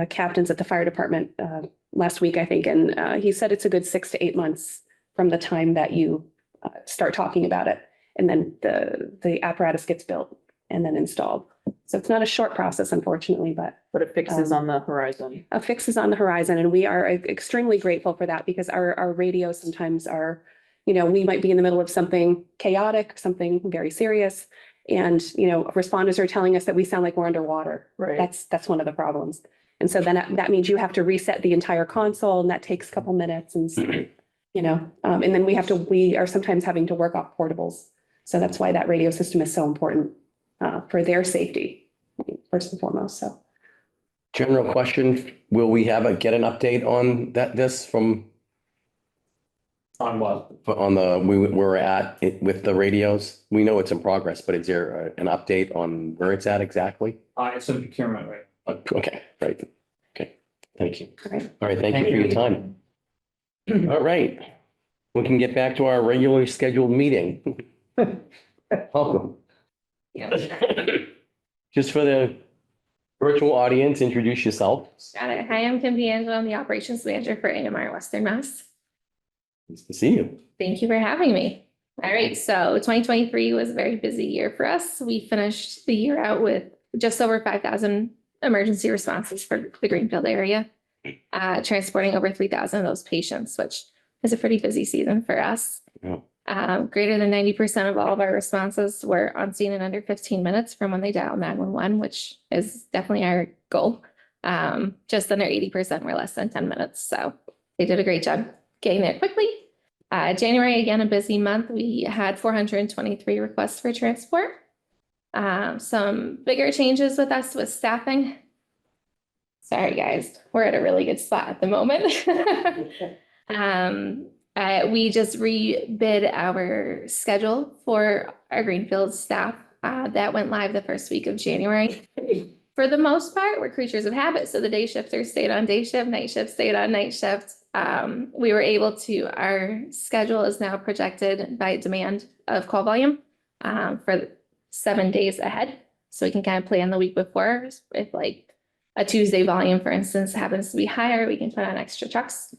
captains at the fire department last week, I think, and he said it's a good 6 to 8 months from the time that you start talking about it. And then the apparatus gets built and then installed. So it's not a short process, unfortunately, but But it fixes on the horizon. a fix is on the horizon, and we are extremely grateful for that because our radios sometimes are, you know, we might be in the middle of something chaotic, something very serious. And, you know, responders are telling us that we sound like we're underwater. Right. That's one of the problems. And so then that means you have to reset the entire console, and that takes a couple minutes and, you know, and then we are sometimes having to work off portables. So that's why that radio system is so important for their safety, first and foremost, so. General question, will we get an update on this from, On what? on the, where we're at with the radios? We know it's in progress, but is there an update on where it's at exactly? It's in procurement, right? Okay, right. Okay, thank you. All right. All right, thank you for your time. All right, we can get back to our regularly scheduled meeting. Welcome. Just for the virtual audience, introduce yourself. Got it. Hi, I'm Kim D'Angelo. I'm the operations manager for AMR Western Mass. Nice to see you. Thank you for having me. All right, so 2023 was a very busy year for us. We finished the year out with just over 5,000 emergency responses for the Greenfield area. transporting over 3,000 of those patients, which is a pretty busy season for us. Yeah. Greater than 90% of all of our responses were on scene in under 15 minutes from when they dial 911, which is definitely our goal. Just under 80% were less than 10 minutes. So they did a great job getting there quickly. January, again, a busy month. We had 423 requests for transport. Some bigger changes with us with staffing. Sorry, guys, we're at a really good spot at the moment. We just rebid our schedule for our Greenfield staff. That went live the first week of January. For the most part, we're creatures of habit. So the day shifters stayed on day shift, night shift stayed on night shift. We were able to, our schedule is now projected by demand of call volume for 7 days ahead. So we can kind of plan the week before. If like a Tuesday volume, for instance, happens to be higher, we can put on extra trucks.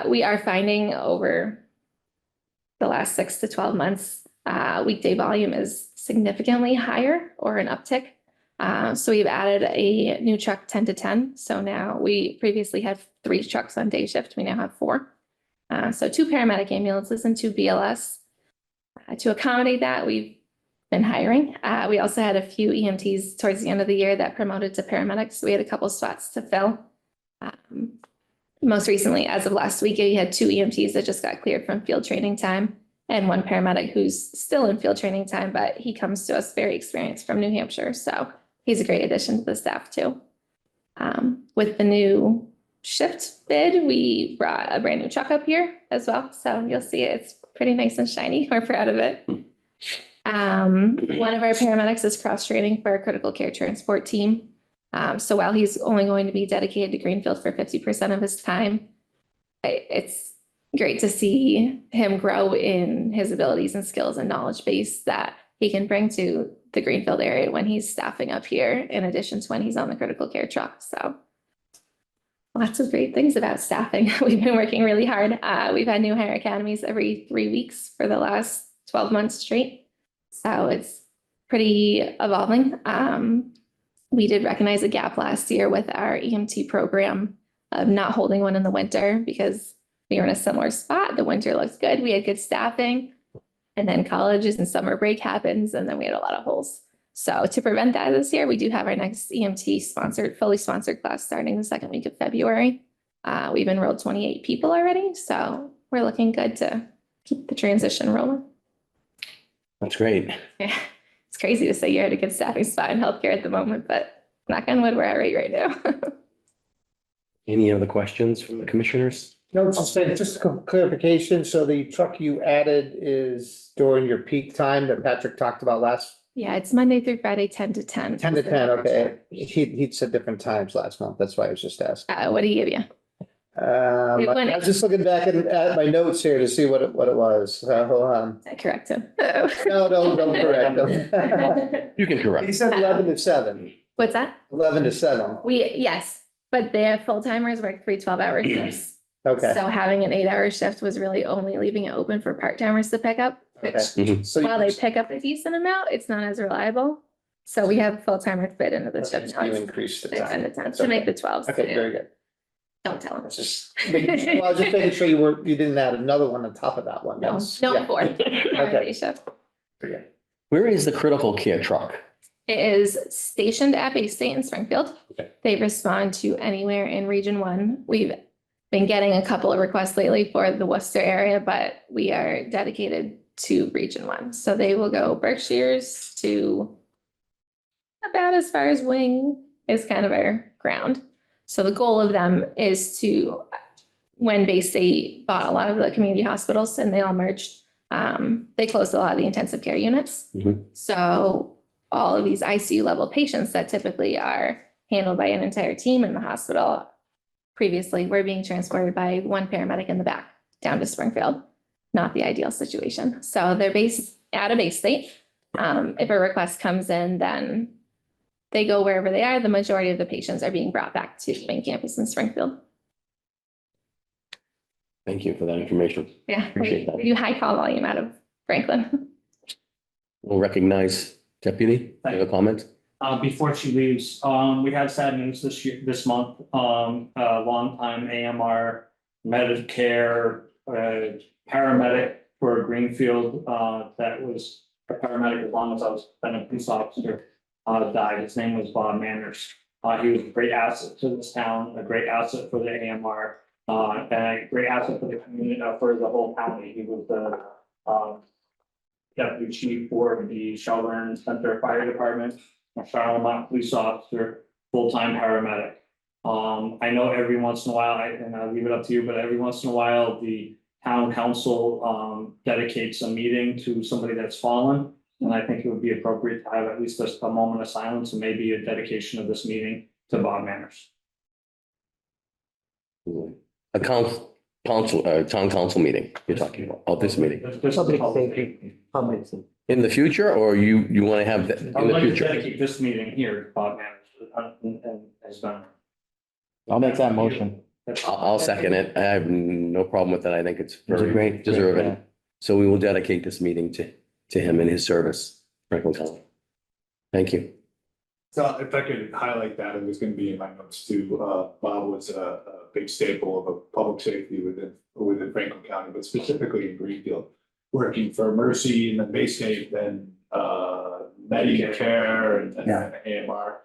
We are finding over the last 6 to 12 months, weekday volume is significantly higher or an uptick. So we've added a new truck 10 to 10. So now we previously had 3 trucks on day shift. We now have 4. So 2 paramedic ambulances and 2 BLS. To accommodate that, we've been hiring. We also had a few EMTs towards the end of the year that promoted to paramedics. We had a couple spots to fill. Most recently, as of last week, we had 2 EMTs that just got cleared from field training time and 1 paramedic who's still in field training time, but he comes to us very experienced from New Hampshire. So he's a great addition to the staff too. With the new shift bid, we brought a brand new truck up here as well. So you'll see it's pretty nice and shiny. We're proud of it. One of our paramedics is cross training for our critical care transport team. So while he's only going to be dedicated to Greenfield for 50% of his time, it's great to see him grow in his abilities and skills and knowledge base that he can bring to the Greenfield area when he's staffing up here, in addition to when he's on the critical care truck. So lots of great things about staffing. We've been working really hard. We've had new hire academies every 3 weeks for the last 12 months straight. So it's pretty evolving. We did recognize a gap last year with our EMT program of not holding one in the winter because we were in a similar spot. The winter looks good. We had good staffing, and then colleges and summer break happens, and then we had a lot of holes. So to prevent that this year, we do have our next EMT fully sponsored class starting the 2nd week of February. We've enrolled 28 people already, so we're looking good to keep the transition rolling. That's great. Yeah. It's crazy to say you're at a good staffing spot in healthcare at the moment, but knock on wood, we're at right now. Any other questions from the commissioners? No, just clarification. So the truck you added is during your peak time that Patrick talked about last? Yeah, it's Monday through Friday, 10 to 10. 10 to 10, okay. He'd said different times last month. That's why I was just asking. What do you give you? I was just looking back at my notes here to see what it was. So, I correct him. no, don't correct him. You can correct. He said 11 to 7. What's that? 11 to 7. Yes, but their full timers work 3 12-hour shifts. Okay. So having an 8-hour shift was really only leaving it open for part timers to pick up, which Mhm. So while they pick up a decent amount, it's not as reliable. So we have full timers fit into the shift. you increased the 10 to time. 10 to make the 12. Okay, very good. Don't tell them. Just making, well, just making sure you didn't add another one on top of that one. No, That's- no yeah. more. Okay. Day shift. Okay. Where is the critical care truck? It is stationed at Bay State in Springfield. Okay. They respond to anywhere in Region 1. We've been getting a couple of requests lately for the Worcester area, but we are dedicated to Region 1. So they will go Berkshires to about as far as Wing is kind of our ground. So the goal of them is to, when Bay State bought a lot of the community hospitals and they all merged, they closed a lot of the intensive care units. Mhm. So all of these ICU level patients that typically are handled by an entire team in the hospital previously were being transported by 1 paramedic in the back down to Springfield. Not the ideal situation. So they're based at a Bay State. If a request comes in, then they go wherever they are. The majority of the patients are being brought back to the main campus in Springfield. Thank you for that information. Yeah, Appreciate that. we do high call volume out of Franklin. We'll recognize deputy. You have a comment? before she leaves, we have sad news this month. A longtime AMR Medicare, paramedic for Greenfield, that was a paramedic as long as I was been a police officer, died. His name was Bob Manners. He was a great asset to this town, a great asset for the AMR, and a great asset for the community, for the whole county. He was the, deputy chief for the Shelburne Center Fire Department, a Charlemont police officer, full-time paramedic. I know every once in a while, and I'll leave it up to you, but every once in a while, the town council dedicates a meeting to somebody that's fallen. And I think it would be appropriate to have at least a moment of silence and maybe a dedication of this meeting to Bob Manners. A town council meeting you're talking about, oh, this meeting. In the future, or you want to have that I in would the like to future? dedicate this meeting here to Bob Manners and has done. I'll make that motion. I'll second it. I have no problem with that. I think it's It was a very great deserving. man. So we will dedicate this meeting to him and his service, Franklin County. Thank you. So if I could highlight that, it was gonna be in my notes too. Bob was a big staple of a public safety within Franklin County, but specifically in Greenfield. Working for Mercy and then Bay State, then Medicare and AMR.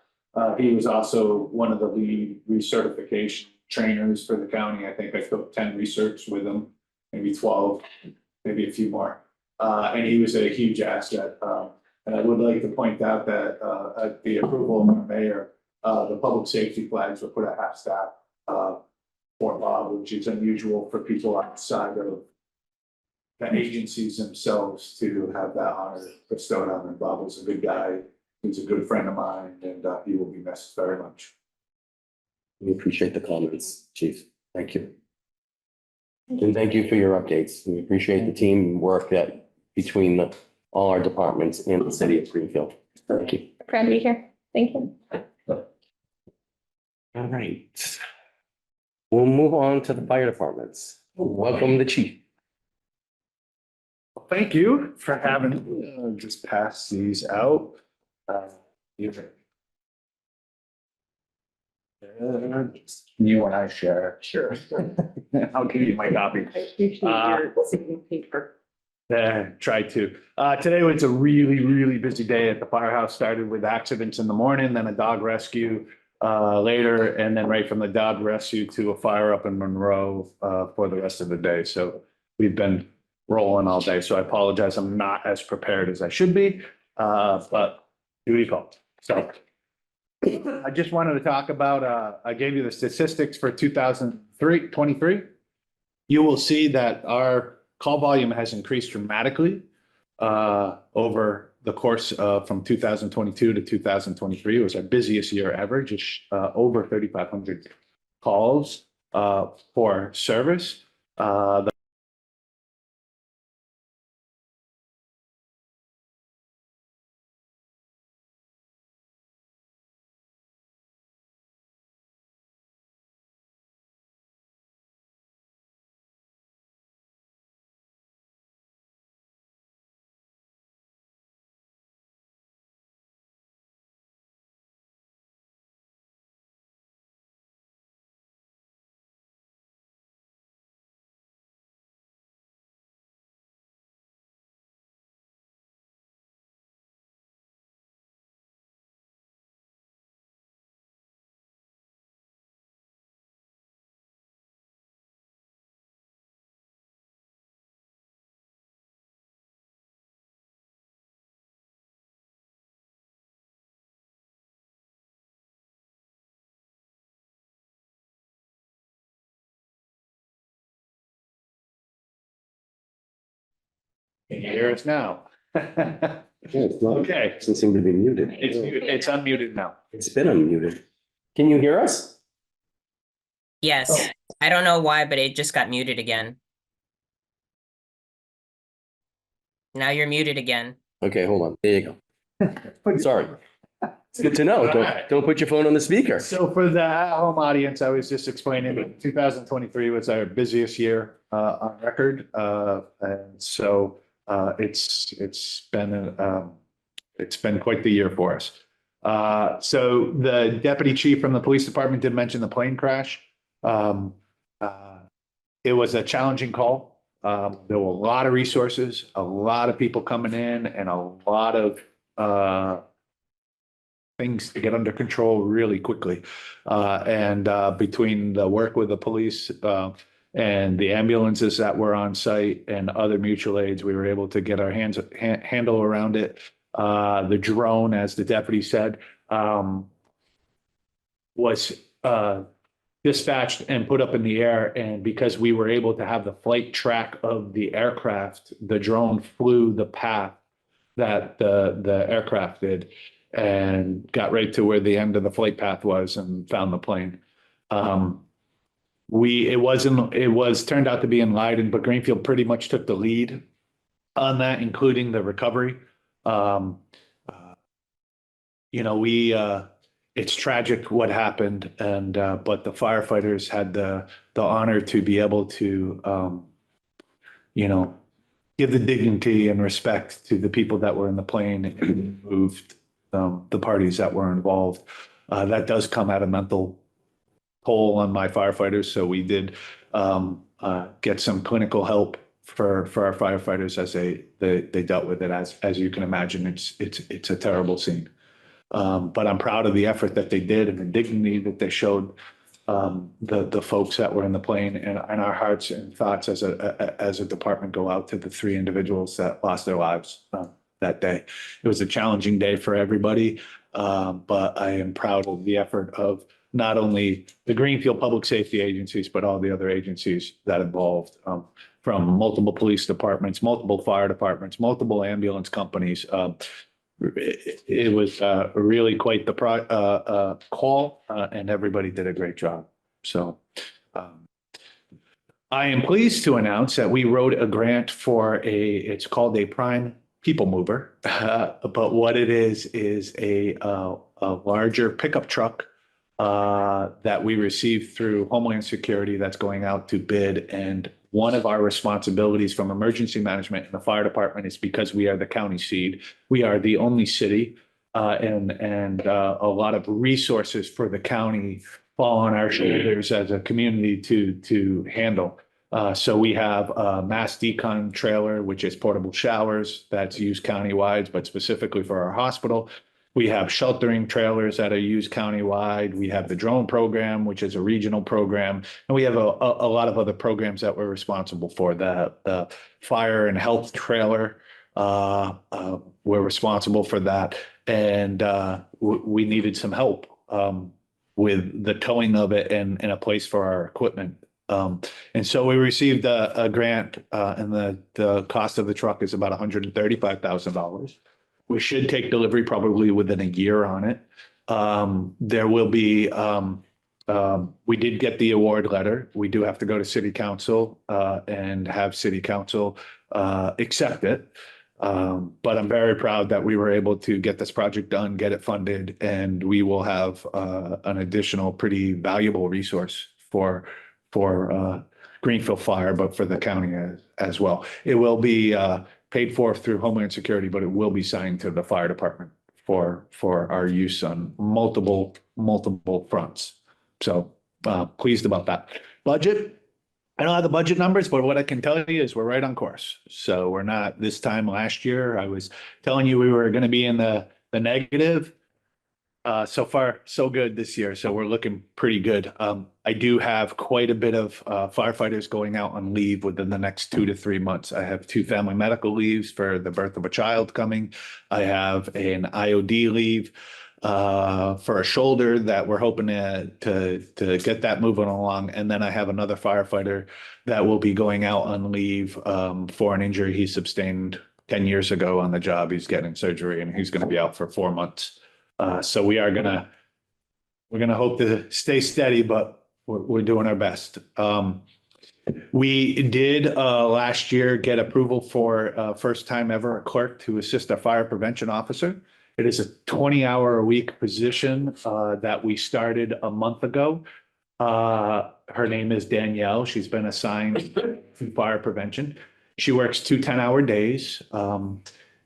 He was also one of the lead recertification trainers for the county. I think I took 10 research with him, maybe 12, maybe a few more. And he was a huge asset. And I would like to point out that at the approval of our mayor, the public safety flags were put at half staff for Bob, which is unusual for people outside of the agencies themselves to have that honor bestowed on them. Bob was a good guy. He's a good friend of mine, and he will be missed very much. We appreciate the comments, chief. Thank you. And thank you for your updates. We appreciate the teamwork that between all our departments in the city of Greenfield. Thank you. Proud to be here. Thank you. All right. We'll move on to the fire departments. Welcome, the chief. Thank you for having, just pass these out. You and I share. Sure. I'll give you my copy. I appreciate your saving paper. Try to. Today was a really, really busy day at the firehouse. Started with accidents in the morning, then a dog rescue later, and then right from the dog rescue to a fire up in Monroe for the rest of the day. So we've been rolling all day. So I apologize. I'm not as prepared as I should be, but duty called. So I just wanted to talk about, I gave you the statistics for 2023. You will see that our call volume has increased dramatically over the course of from 2022 to 2023. It was our busiest year ever, just over 3,500 calls for service. Can you hear us now? Okay. Doesn't seem to be muted. It's unmuted now. It's been unmuted. Can you hear us? Yes, I don't know why, but it just got muted again. Now you're muted again. Okay, hold on. There you go. Sorry. It's good to know. Don't put your phone on the speaker. So for the at-home audience, I was just explaining, 2023 was our busiest year on record. And so it's been quite the year for us. So the deputy chief from the police department did mention the plane crash. It was a challenging call. There were a lot of resources, a lot of people coming in, and a lot of things to get under control really quickly. And between the work with the police and the ambulances that were on site and other mutual aids, we were able to get our handle around it. The drone, as the deputy said, was dispatched and put up in the air. And because we were able to have the flight track of the aircraft, the drone flew the path that the aircraft did and got right to where the end of the flight path was and found the plane. It was turned out to be in Leiden, but Greenfield pretty much took the lead on that, including the recovery. It's tragic what happened, and but the firefighters had the honor to be able to give the dignity and respect to the people that were in the plane and moved the parties that were involved. That does come at a mental toll on my firefighters, so we did get some clinical help for our firefighters as they dealt with it. As you can imagine, it's a terrible scene. But I'm proud of the effort that they did and the dignity that they showed the folks that were in the plane, and our hearts and thoughts as a department go out to the 3 individuals that lost their lives that day. It was a challenging day for everybody, but I am proud of the effort of not only the Greenfield Public Safety agencies, but all the other agencies that involved, from multiple police departments, multiple fire departments, multiple ambulance companies. It was really quite the call, and everybody did a great job. So I am pleased to announce that we wrote a grant for it's called a Prime People Mover. But what it is a larger pickup truck that we received through Homeland Security that's going out to bid. And one of our responsibilities from emergency management in the fire department is, because we are the county seat, we are the only city, and a lot of resources for the county fall on our shoulders as a community to handle. So we have a mass decon trailer, which is portable showers that's used countywide, but specifically for our hospital. We have sheltering trailers that are used countywide. We have the drone program, which is a regional program. And we have a lot of other programs that we're responsible for. The fire and health trailer, we're responsible for that. And we needed some help with the towing of it and a place for our equipment. And so we received a grant, and the cost of the truck is about $135,000. We should take delivery probably within a year on it. There will be, we did get the award letter. We do have to go to city council and have city council accept it. But I'm very proud that we were able to get this project done, get it funded, and we will have an additional pretty valuable resource for Greenfield Fire, but for the county as well. It will be paid for through Homeland Security, but it will be signed to the fire department for our use on multiple fronts. So pleased about that. Budget, I don't have the budget numbers, but what I can tell you is we're right on course. So we're not, this time last year, I was telling you we were going to be in the negative. So far, so good this year. So we're looking pretty good. I do have quite a bit of firefighters going out on leave within the next 2 to 3 months. I have 2 family medical leaves for the birth of a child coming. I have an IOD leave for a shoulder that we're hoping to get that moving along. And then I have another firefighter that will be going out on leave for an injury he sustained 10 years ago on the job. He's getting surgery and he's going to be out for 4 months. So we're gonna hope to stay steady, but we're doing our best. We did last year get approval for first time ever a clerk to assist our fire prevention officer. It is a 20-hour-a-week position that we started a month ago. Her name is Danielle. She's been assigned to fire prevention. She works 2 10-hour days.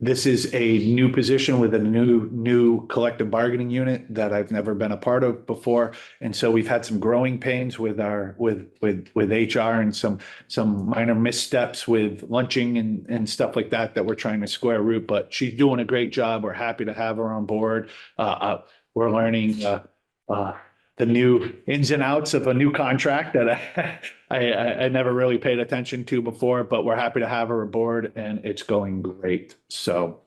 This is a new position with a new collective bargaining unit that I've never been a part of before. And so we've had some growing pains with HR and some minor missteps with lunching and stuff like that we're trying to square root, but she's doing a great job. We're happy to have her on board. We're learning the new ins and outs of a new contract that I never really paid attention to before, but we're happy to have her aboard and it's going great. So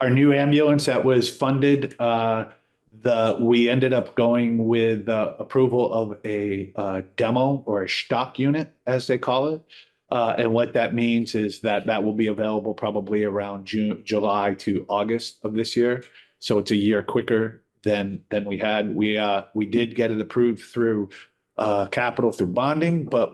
our new ambulance that was funded, we ended up going with approval of a demo or a stock unit, as they call it. And what that means is that will be available probably around July to August of this year. So it's a year quicker than we had. We did get it approved through capital through bonding, but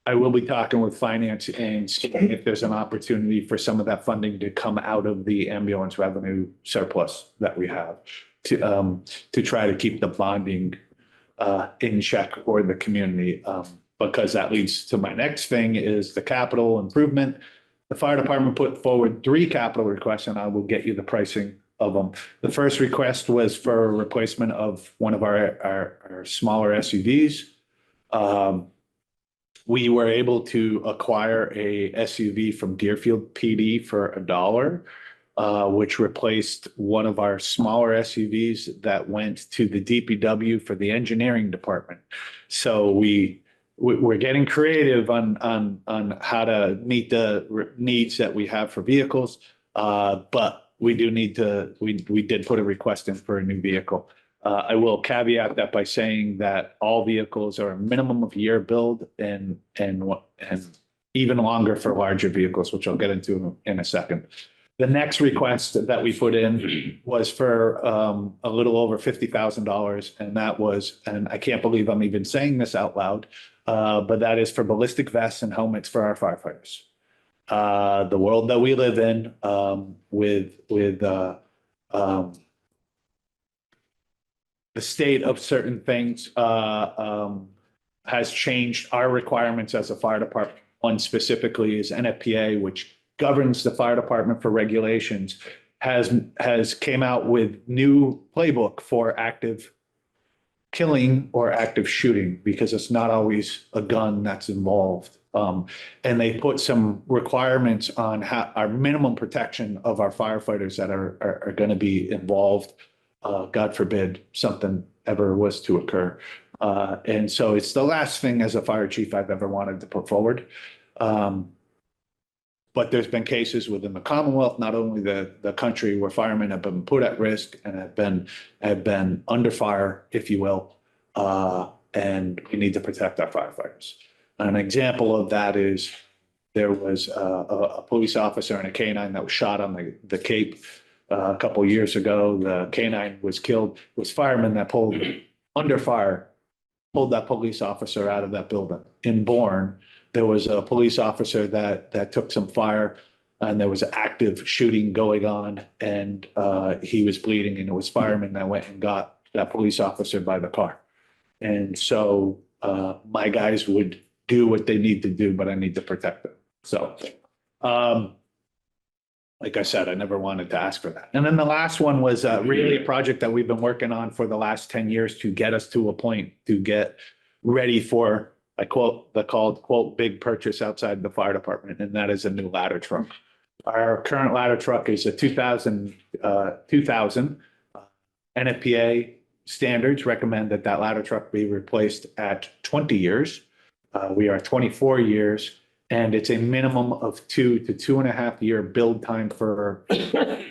I will be talking with finance and seeing if there's an opportunity for some of that funding to come out of the ambulance revenue surplus that we have to try to keep the bonding in check for the community. Because that leads to my next thing is the capital improvement. The fire department put forward 3 capital requests, and I will get you the pricing of them. The first request was for a replacement of one of our smaller SUVs. We were able to acquire a SUV from Deerfield PD for $1, which replaced one of our smaller SUVs that went to the DPW for the engineering department. So we're getting creative on how to meet the needs that we have for vehicles, but we did put a request in for a new vehicle. I will caveat that by saying that all vehicles are a minimum of a year build and even longer for larger vehicles, which I'll get into in a second. The next request that we put in was for a little over $50,000, and that was, and I can't believe I'm even saying this out loud, but that is for ballistic vests and helmets for our firefighters. The world that we live in, with the state of certain things, has changed our requirements as a fire department. One specifically is NFPA, which governs the fire department for regulations, has came out with new playbook for active killing or active shooting, because it's not always a gun that's involved. And they put some requirements on how our minimum protection of our firefighters that are going to be involved. God forbid something ever was to occur. And so it's the last thing as a fire chief I've ever wanted to put forward. But there's been cases within the Commonwealth, not only the country, where firemen have been put at risk and have been under fire, if you will. And we need to protect our firefighters. An example of that is there was a police officer and a canine that was shot on the Cape a couple of years ago. The canine was killed. It was firemen that pulled that police officer out of that building. In Bourne, there was a police officer that took some fire, and there was active shooting going on, and he was bleeding, and it was firemen that went and got that police officer by the car. And so my guys would do what they need to do, but I need to protect them. So, like I said, I never wanted to ask for that. And then the last one was really a project that we've been working on for the last 10 years to get us to a point to get ready for, I quote, the called, quote, big purchase outside the fire department, and that is a new ladder truck. Our current ladder truck is a 2000 NFPA standards recommend that ladder truck be replaced at 20 years. We are 24 years, and it's a minimum of 2 to 2.5 year build time for a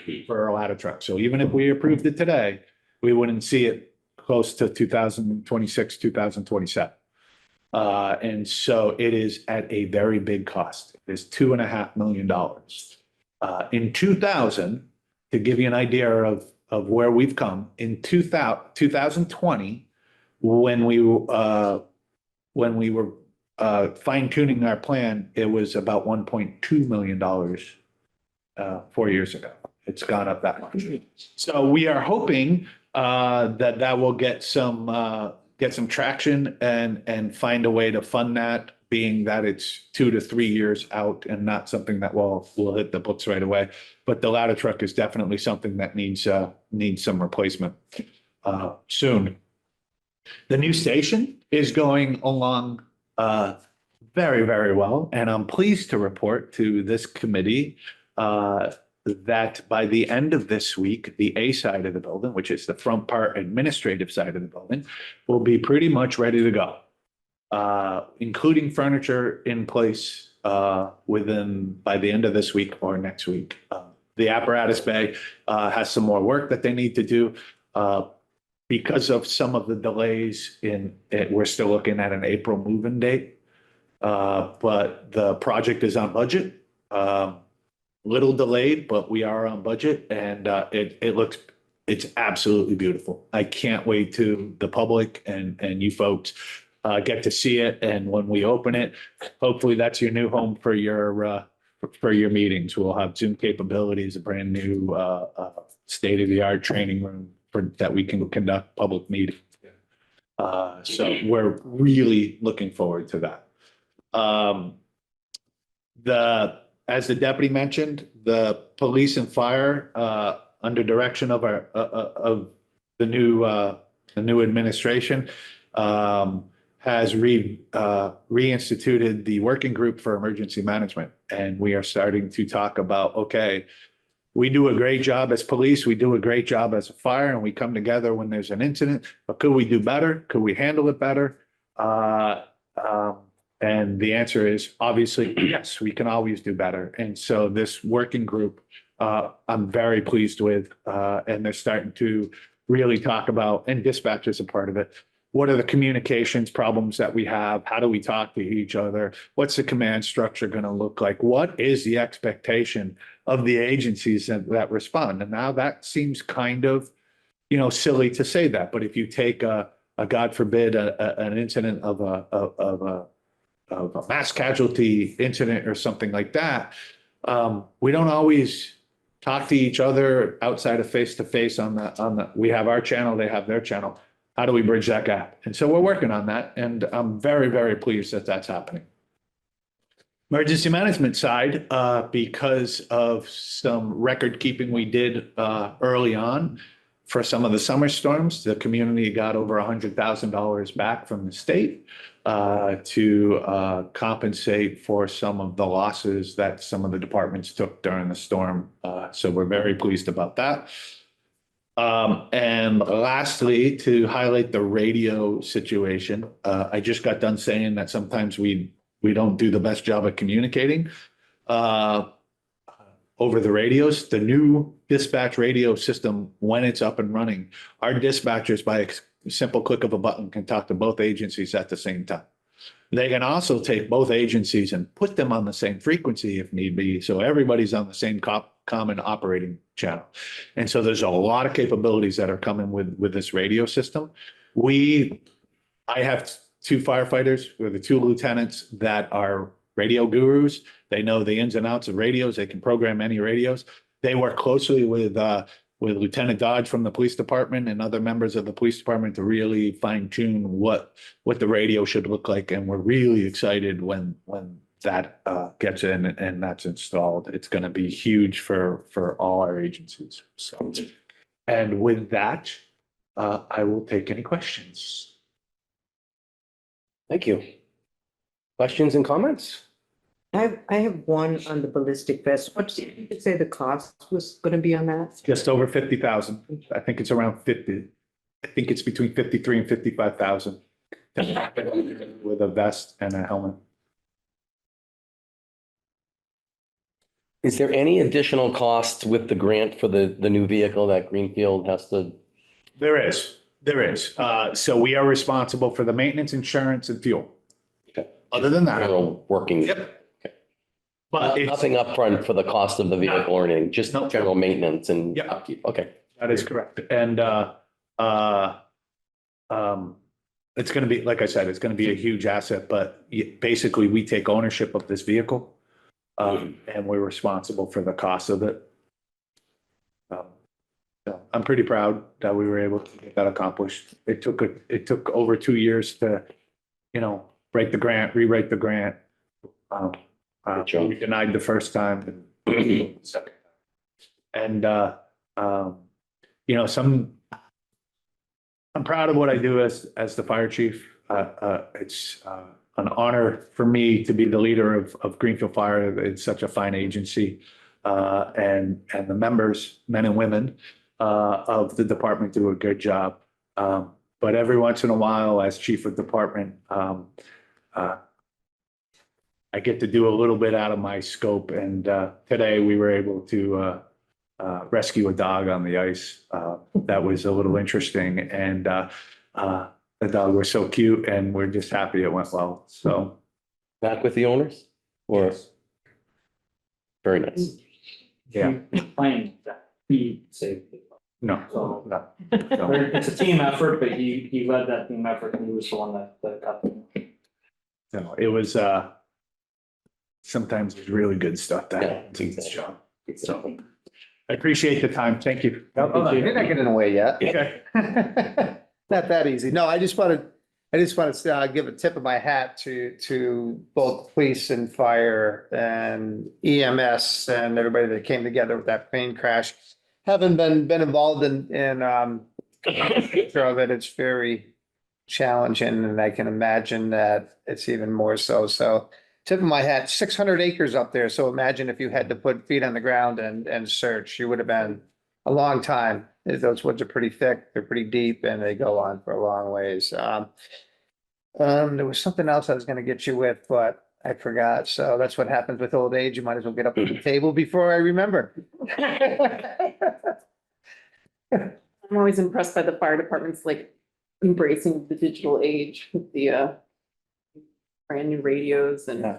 ladder truck. So even if we approved it today, we wouldn't see it close to 2026, 2027. And so it is at a very big cost. It is $2.5 million. In 2000, to give you an idea of where we've come, in 2020, when we were fine tuning our plan, it was about $1.2 million 4 years ago. It's gone up that much. So we are hoping that will get some traction and find a way to fund that being that it's 2 to 3 years out and not something that will hit the books right away. But the ladder truck is definitely something that needs some replacement soon. The new station is going along very, very well, and I'm pleased to report to this committee that by the end of this week, the A side of the building, which is the front part administrative side of the building, will be pretty much ready to go, including furniture in place by the end of this week or next week. The apparatus bay has some more work that they need to do. Because of some of the delays in it, we're still looking at an April move-in date. But the project is on budget. Little delayed, but we are on budget, and it's absolutely beautiful. I can't wait to the public and you folks get to see it. And when we open it, hopefully that's your new home for your meetings. We'll have Zoom capabilities, a brand new state-of-the-art training room that we can conduct public meetings. So we're really looking forward to that. As the deputy mentioned, the police and fire, under direction of the new administration, has reinstituted the working group for emergency management. And we are starting to talk about, okay, we do a great job as police, we do a great job as a fire, and we come together when there's an incident, but could we do better? Could we handle it better? And the answer is obviously, yes, we can always do better. And so this working group, I'm very pleased with, and they're starting to really talk about, and dispatch is a part of it. What are the communications problems that we have? How do we talk to each other? What's the command structure going to look like? What is the expectation of the agencies that respond? And now that seems kind of, silly to say that, but if you take a God forbid, an incident of a mass casualty incident or something like that, we don't always talk to each other outside of face to face we have our channel, they have their channel. How do we bridge that gap? And so we're working on that, and I'm very, very pleased that that's happening. Emergency management side, because of some record keeping we did early on for some of the summer storms, the community got over $100,000 back from the state to compensate for some of the losses that some of the departments took during the storm. So we're very pleased about that. And lastly, to highlight the radio situation, I just got done saying that sometimes we don't do the best job at communicating over the radios. The new dispatch radio system, when it's up and running, our dispatchers by a simple click of a button can talk to both agencies at the same time. They can also take both agencies and put them on the same frequency if need be, so everybody's on the same common operating channel. And so there's a lot of capabilities that are coming with this radio system. I have 2 firefighters, we're the 2 lieutenants that are radio gurus. They know the ins and outs of radios. They can program any radios. They work closely with Lieutenant Dodge from the police department and other members of the police department to really fine tune what the radio should look like. And we're really excited when that gets in and that's installed. It's going to be huge for all our agencies. So, and with that, I will take any questions. Thank you. Questions and comments? I have one on the ballistic vest. What did you say the cost was going to be on that? Just over 50,000. I think it's around 50. I think it's between 53 and 55,000 with a vest and a helmet. Is there any additional cost with the grant for the new vehicle that Greenfield has to? There is. So we are responsible for the maintenance, insurance, and fuel. Okay. Other than that. General working. Yep. Okay. But Nothing upfront for the cost of the vehicle or anything, just No. general maintenance and Yep. upkeep. Okay. that is correct. And it's going to be, like I said, it's going to be a huge asset, but basically we take ownership of this vehicle. And we're responsible for the cost of it. So I'm pretty proud that we were able to get that accomplished. It took over 2 years to, write the grant, rewrite the grant. Good job. We denied the first time. And second time. And, you know, I'm proud of what I do as the fire chief. It's an honor for me to be the leader of Greenfield Fire. It's such a fine agency. And the members, men and women, of the department do a good job. But every once in a while, as chief of department, I get to do a little bit out of my scope. And today we were able to rescue a dog on the ice. That was a little interesting. And the dog was so cute, and we're just happy it went well. So Back with the owners or? Very nice. yeah, Claim that he saved it. no, So no. it's a team effort, but he led that team effort and he was the one that got them. No, it was sometimes it's really good stuff that Yeah, happens in this exactly. job. So I appreciate the time. Thank you. You're not getting away yet. Okay. Not that easy. No, I just wanted to give a tip of my hat to both police and fire and EMS and everybody that came together with that plane crash. Having been involved in of it, it's very challenging, and I can imagine that it's even more so. So tip of my hat, 600 acres up there. So imagine if you had to put feet on the ground and search, you would have been a long time. Those woods are pretty thick, they're pretty deep, and they go on for a long ways. There was something else I was gonna get you with, but I forgot. So that's what happens with old age. You might as well get up to the table before I remember. I'm always impressed by the fire department's like embracing the digital age with the brand new radios and Yeah.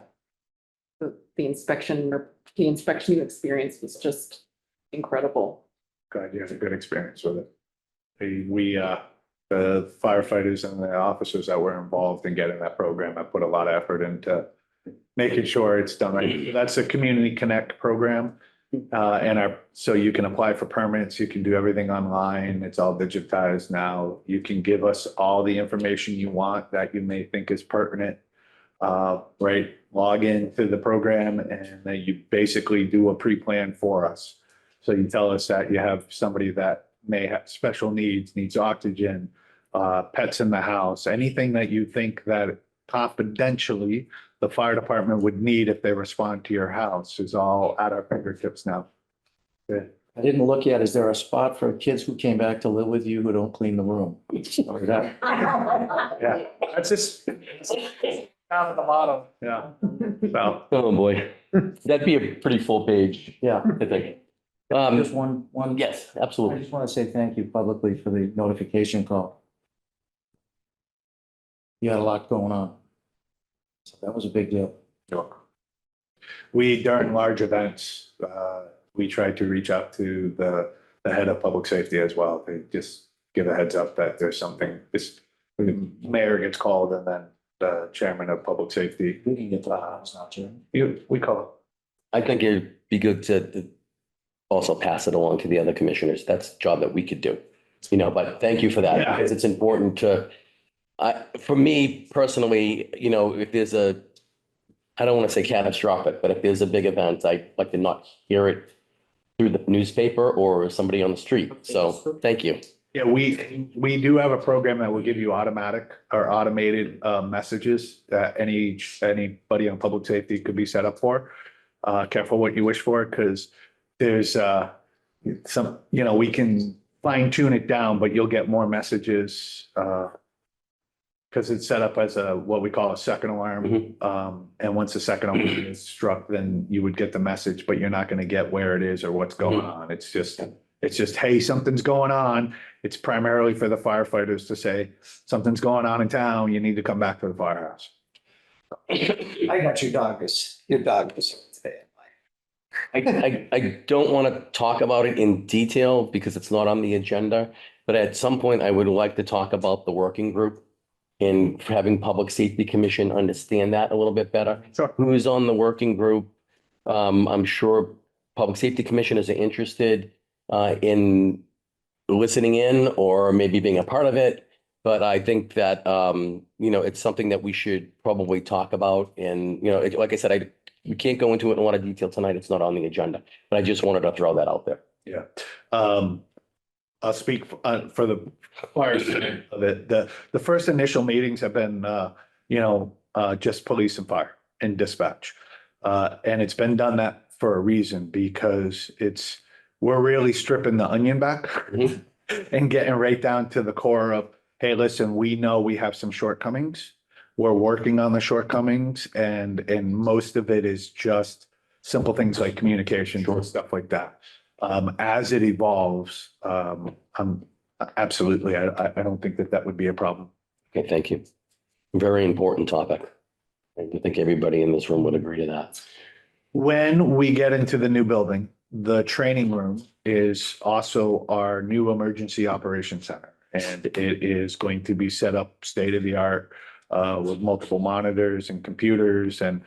the inspection you experienced was just incredible. Glad you had a good experience with it. The firefighters and the officers that were involved in getting that program, I put a lot of effort into making sure it's done right. That's a Community Connect program. So you can apply for permits, you can do everything online, it's all digitized now. You can give us all the information you want that you may think is pertinent. Right, log into the program and then you basically do a pre-plan for us. So you tell us that you have somebody that may have special needs oxygen, pets in the house, anything that you think that confidentially the fire department would need if they respond to your house is all at our fingertips now. Good. I didn't look yet. Is there a spot for kids who came back to live with you who don't clean the room? Or that- Yeah, that's just down at the bottom. Yeah. So, Oh, boy. That'd be a pretty full page, Yeah, I think. just one. Yes, I absolutely. just want to say thank you publicly for the notification call. You had a lot going on. So that was a big deal. we, during large events, we try to reach out to the head of public safety as well. They just give a heads up that there's something, the mayor gets called and then the chairman of public safety. We can get to the house now, Chair. We call I think it'd be good to also pass it along to the other commissioners. That's a job that we could do, but thank you for that, Yeah. because it's important to, for me personally, if there's I don't want to say catastrophic, but if there's a big event, I'd like to not hear it through the newspaper or somebody on the street. So thank you. Yeah, we do have a program that will give you automatic or automated messages that anybody on public safety could be set up for. Careful what you wish for, because there's some, we can fine tune it down, but you'll get more messages because it's set up as what we call a second alarm. And once the second alarm is struck, then you would get the message, but you're not going to get where it is or what's going on. It's just, hey, something's going on. It's primarily for the firefighters to say, something's going on in town. You need to come back to the firehouse. I got your dog is today. I don't want to talk about it in detail because it's not on the agenda, but at some point I would like to talk about the working group and having Public Safety Commission understand that a little bit better. Sure. Who's on the working group? I'm sure Public Safety Commissioners are interested in listening in or maybe being a part of it. But I think that, it's something that we should probably talk about. And, like I said, we can't go into it in a lot of detail tonight. It's not on the agenda, but I just wanted to throw that out there. Yeah. I'll speak for the fire side of it. The first initial meetings have been, just police and fire and dispatch. And it's been done that for a reason, because we're really stripping the onion back Mhm. and getting right down to the core of, hey, listen, we know we have some shortcomings. We're working on the shortcomings, and most of it is just simple things like communication, stuff like that. As it evolves, absolutely, I don't think that would be a problem. Okay, thank you. Very important topic. I think everybody in this room would agree to that. When we get into the new building, the training room is also our new emergency operations center. And it is going to be set up state of the art with multiple monitors and computers and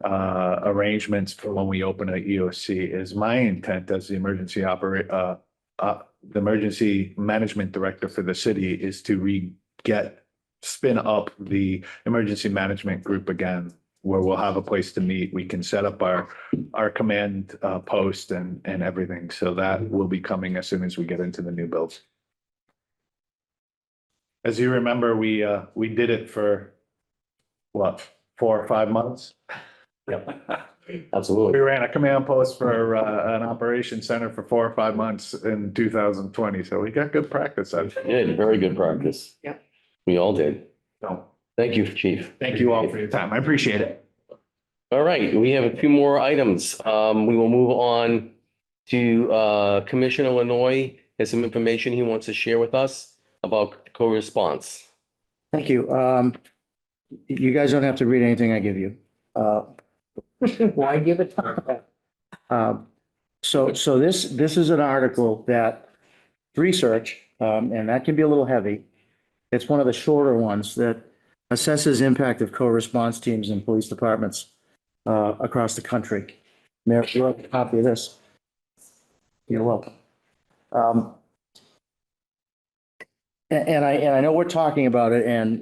arrangements for when we open a EOC. Is my intent as the emergency management director for the city is to spin up the emergency management group again, where we'll have a place to meet. We can set up our command post and everything. So that will be coming as soon as we get into the new builds. As you remember, we did it for what, 4 or 5 months? Yep, We absolutely. ran a command post for an operations center for 4 or 5 months in 2020. So we got good practice at it. Yeah, very good practice. Yep. We all did. So Thank you, Chief. thank you all for your time. I appreciate it. All right, we have a few more items. We will move on to Commissioner Illinois has some information he wants to share with us about co-response. Thank you. You guys don't have to read anything I give you. Why give it time? So this is an article that research, and that can be a little heavy. It's one of the shorter ones that assesses impact of co-response teams in police departments across the country. Mayor, if you want a copy of this, you're welcome. And I know we're talking about it, and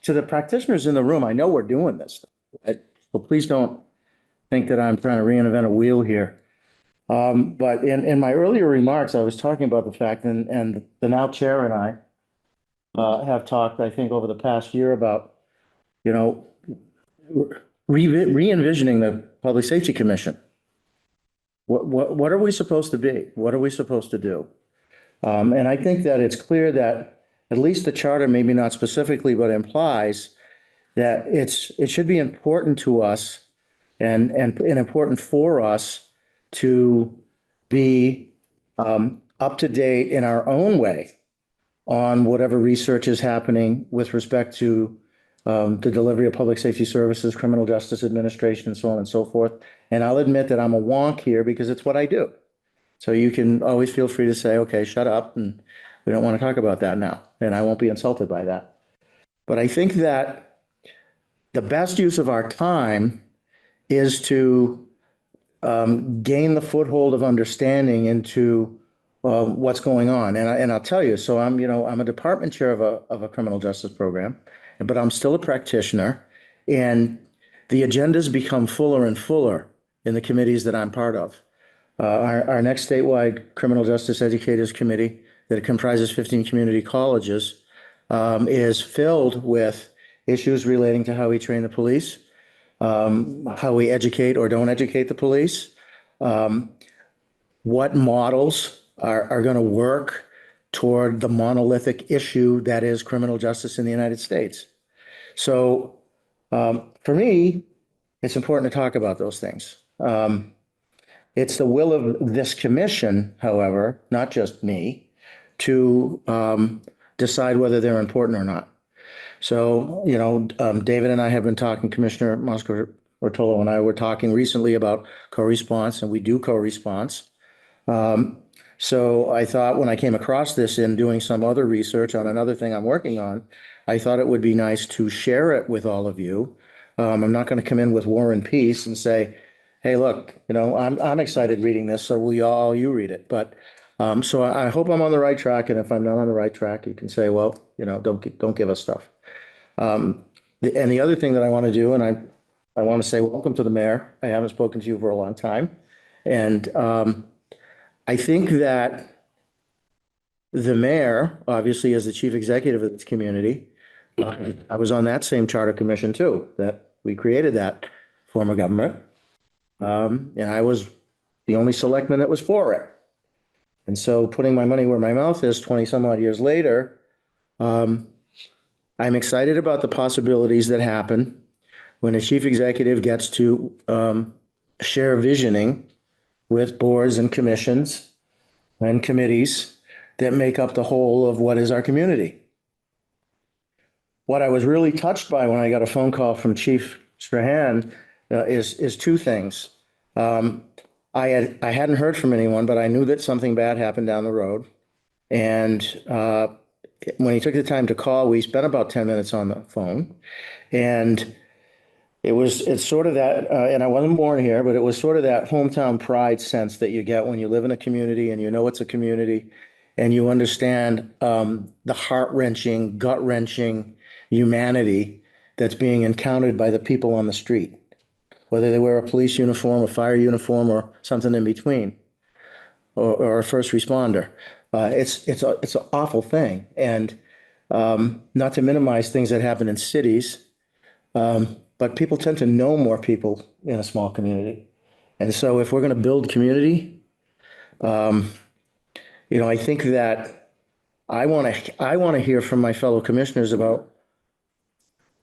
to the practitioners in the room, I know we're doing this. So please don't think that I'm trying to reinvent a wheel here. But in my earlier remarks, I was talking about the fact, and the now chair and I have talked, I think, over the past year about, re-envisioning the Public Safety Commission. What are we supposed to be? What are we supposed to do? And I think that it's clear that at least the charter, maybe not specifically, but implies that it should be important to us and important for us to be up to date in our own way on whatever research is happening with respect to the delivery of public safety services, criminal justice administration, and so on and so forth. And I'll admit that I'm a wonk here because it's what I do. So you can always feel free to say, okay, shut up, and we don't want to talk about that now. And I won't be insulted by that. But I think that the best use of our time is to gain the foothold of understanding into what's going on. And I'll tell you, so I'm a department chair of a criminal justice program, but I'm still a practitioner, and the agendas become fuller and fuller in the committees that I'm part of. Our next statewide criminal justice educators committee that comprises 15 community colleges is filled with issues relating to how we train the police, how we educate or don't educate the police, what models are going to work toward the monolithic issue that is criminal justice in the United States. So for me, it's important to talk about those things. It's the will of this commission, however, not just me, to decide whether they're important or not. So, David and I have been talking, Commissioner Mosco-Ortolo and I were talking recently about co-response, and we do co-response. So I thought when I came across this in doing some other research on another thing I'm working on, I thought it would be nice to share it with all of you. I'm not going to come in with War and Peace and say, hey, look, I'm excited reading this, so will you read it. But So I hope I'm on the right track, and if I'm not on the right track, you can say, well, don't give us stuff. And the other thing that I want to do, and I want to say welcome to the mayor. I haven't spoken to you for a long time. And I think that the mayor, obviously, as the chief executive of this community, I was on that same charter commission too, that we created that form of government. And I was the only selectman that was for it. And so putting my money where my mouth is 20 some odd years later, I'm excited about the possibilities that happen when a chief executive gets to share visioning with boards and commissions and committees that make up the whole of what is our community. What I was really touched by when I got a phone call from Chief Strahan is two things. I hadn't heard from anyone, but I knew that something bad happened down the road. And when he took the time to call, we spent about 10 minutes on the phone. And it's sort of that, and I wasn't born here, but it was sort of that hometown pride sense that you get when you live in a community and you know it's a community and you understand the heart-wrenching, gut-wrenching humanity that's being encountered by the people on the street, whether they wear a police uniform, a fire uniform, or something in between, or a first responder. It's an awful thing. And not to minimize things that happen in cities, but people tend to know more people in a small community. And so if we're going to build community, I think that I want to hear from my fellow commissioners about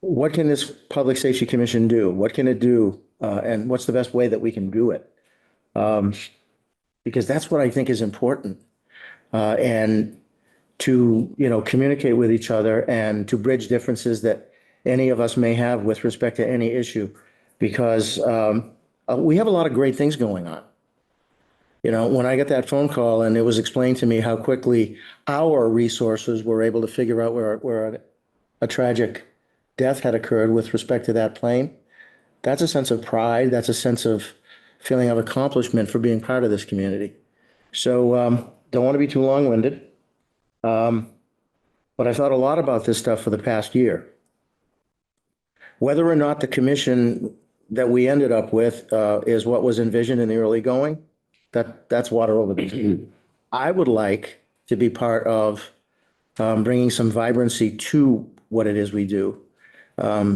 what can this Public Safety Commission do? What can it do? And what's the best way that we can do it? Because that's what I think is important. And to, communicate with each other and to bridge differences that any of us may have with respect to any issue, because we have a lot of great things going on. When I got that phone call and it was explained to me how quickly our resources were able to figure out where a tragic death had occurred with respect to that plane, that's a sense of pride. That's a sense of feeling of accomplishment for being part of this community. So don't want to be too long-winded. But I thought a lot about this stuff for the past year. Whether or not the commission that we ended up with is what was envisioned in the early going, that's water over the sea. I would like to be part of bringing some vibrancy to what it is we do,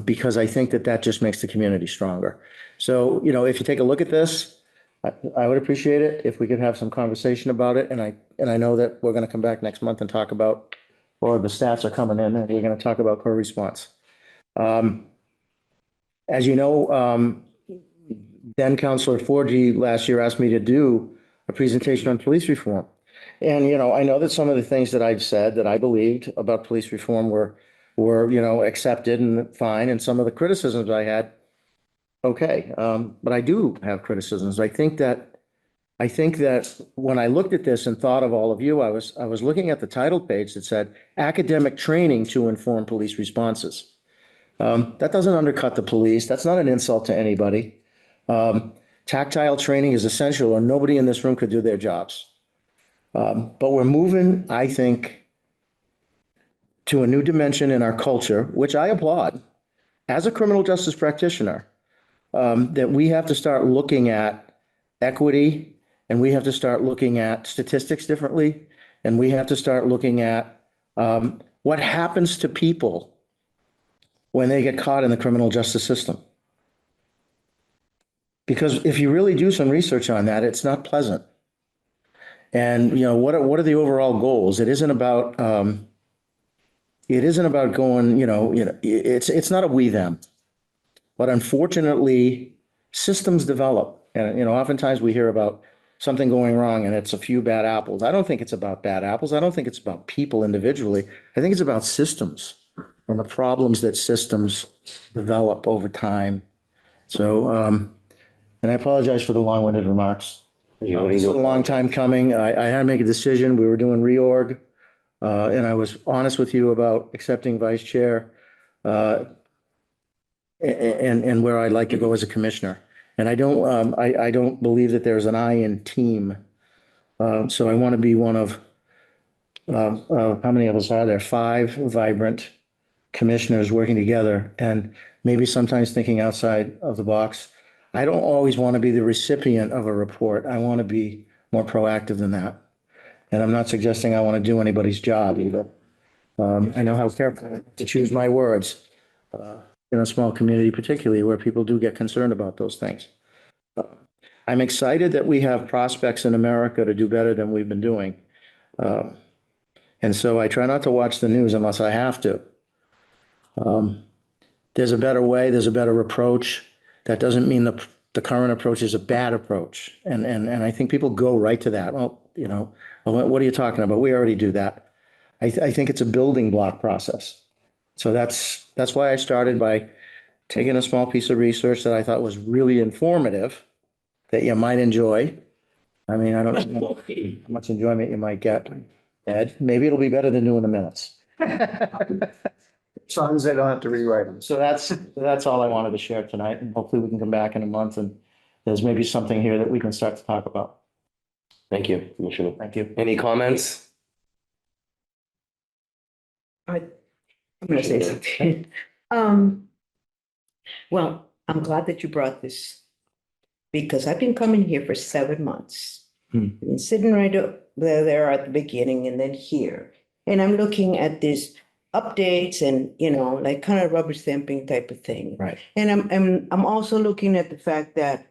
because I think that just makes the community stronger. So, if you take a look at this, I would appreciate it if we could have some conversation about it. And I know that we're going to come back next month and talk about, or the stats are coming in and we're going to talk about co-response. As you know, then Councillor Forgy last year asked me to do a presentation on police reform. And, I know that some of the things that I've said that I believed about police reform were accepted and fine. And some of the criticisms I had, okay. But I do have criticisms. I think that when I looked at this and thought of all of you, I was looking at the title page that said academic training to inform police responses. That doesn't undercut the police. That's not an insult to anybody. Tactile training is essential or nobody in this room could do their jobs. But we're moving, I think, to a new dimension in our culture, which I applaud as a criminal justice practitioner, that we have to start looking at equity and we have to start looking at statistics differently. And we have to start looking at what happens to people when they get caught in the criminal justice system. Because if you really do some research on that, it's not pleasant. And, what are the overall goals? It isn't about going, it's not a we them. But unfortunately, systems develop. And, oftentimes we hear about something going wrong and it's a few bad apples. I don't think it's about bad apples. I don't think it's about people individually. I think it's about systems and the problems that systems develop over time. So, and I apologize for the long-winded remarks. It's a long time coming. I had to make a decision. We were doing reorg. And I was honest with you about accepting vice chair and where I'd like to go as a commissioner. And I don't believe that there's an I in team. So I want to be one of, how many of us are there? 5 vibrant commissioners working together and maybe sometimes thinking outside of the box. I don't always want to be the recipient of a report. I want to be more proactive than that. And I'm not suggesting I want to do anybody's job either. I know how careful to choose my words in a small community, particularly where people do get concerned about those things. I'm excited that we have prospects in America to do better than we've been doing. And so I try not to watch the news unless I have to. There's a better way, there's a better approach. That doesn't mean the current approach is a bad approach. And I think people go right to that. Well, what are you talking about? We already do that. I think it's a building block process. So that's why I started by taking a small piece of research that I thought was really informative, that you might enjoy. I mean, I don't know how much enjoyment you might get, Ed. Maybe it'll be better than doing the minutes. As long as I don't have to rewrite them. So that's all I wanted to share tonight, and hopefully we can come back in a month and there's maybe something here that we can start to talk about. Thank you, Commissioner. Thank you. Any comments? I'm gonna say something. Well, I'm glad that you brought this because I've been coming here for 7 months. I've been sitting right up there at the beginning and then here. And I'm looking at this updates and, like kind of rubber stamping type of thing. Right. And I'm also looking at the fact that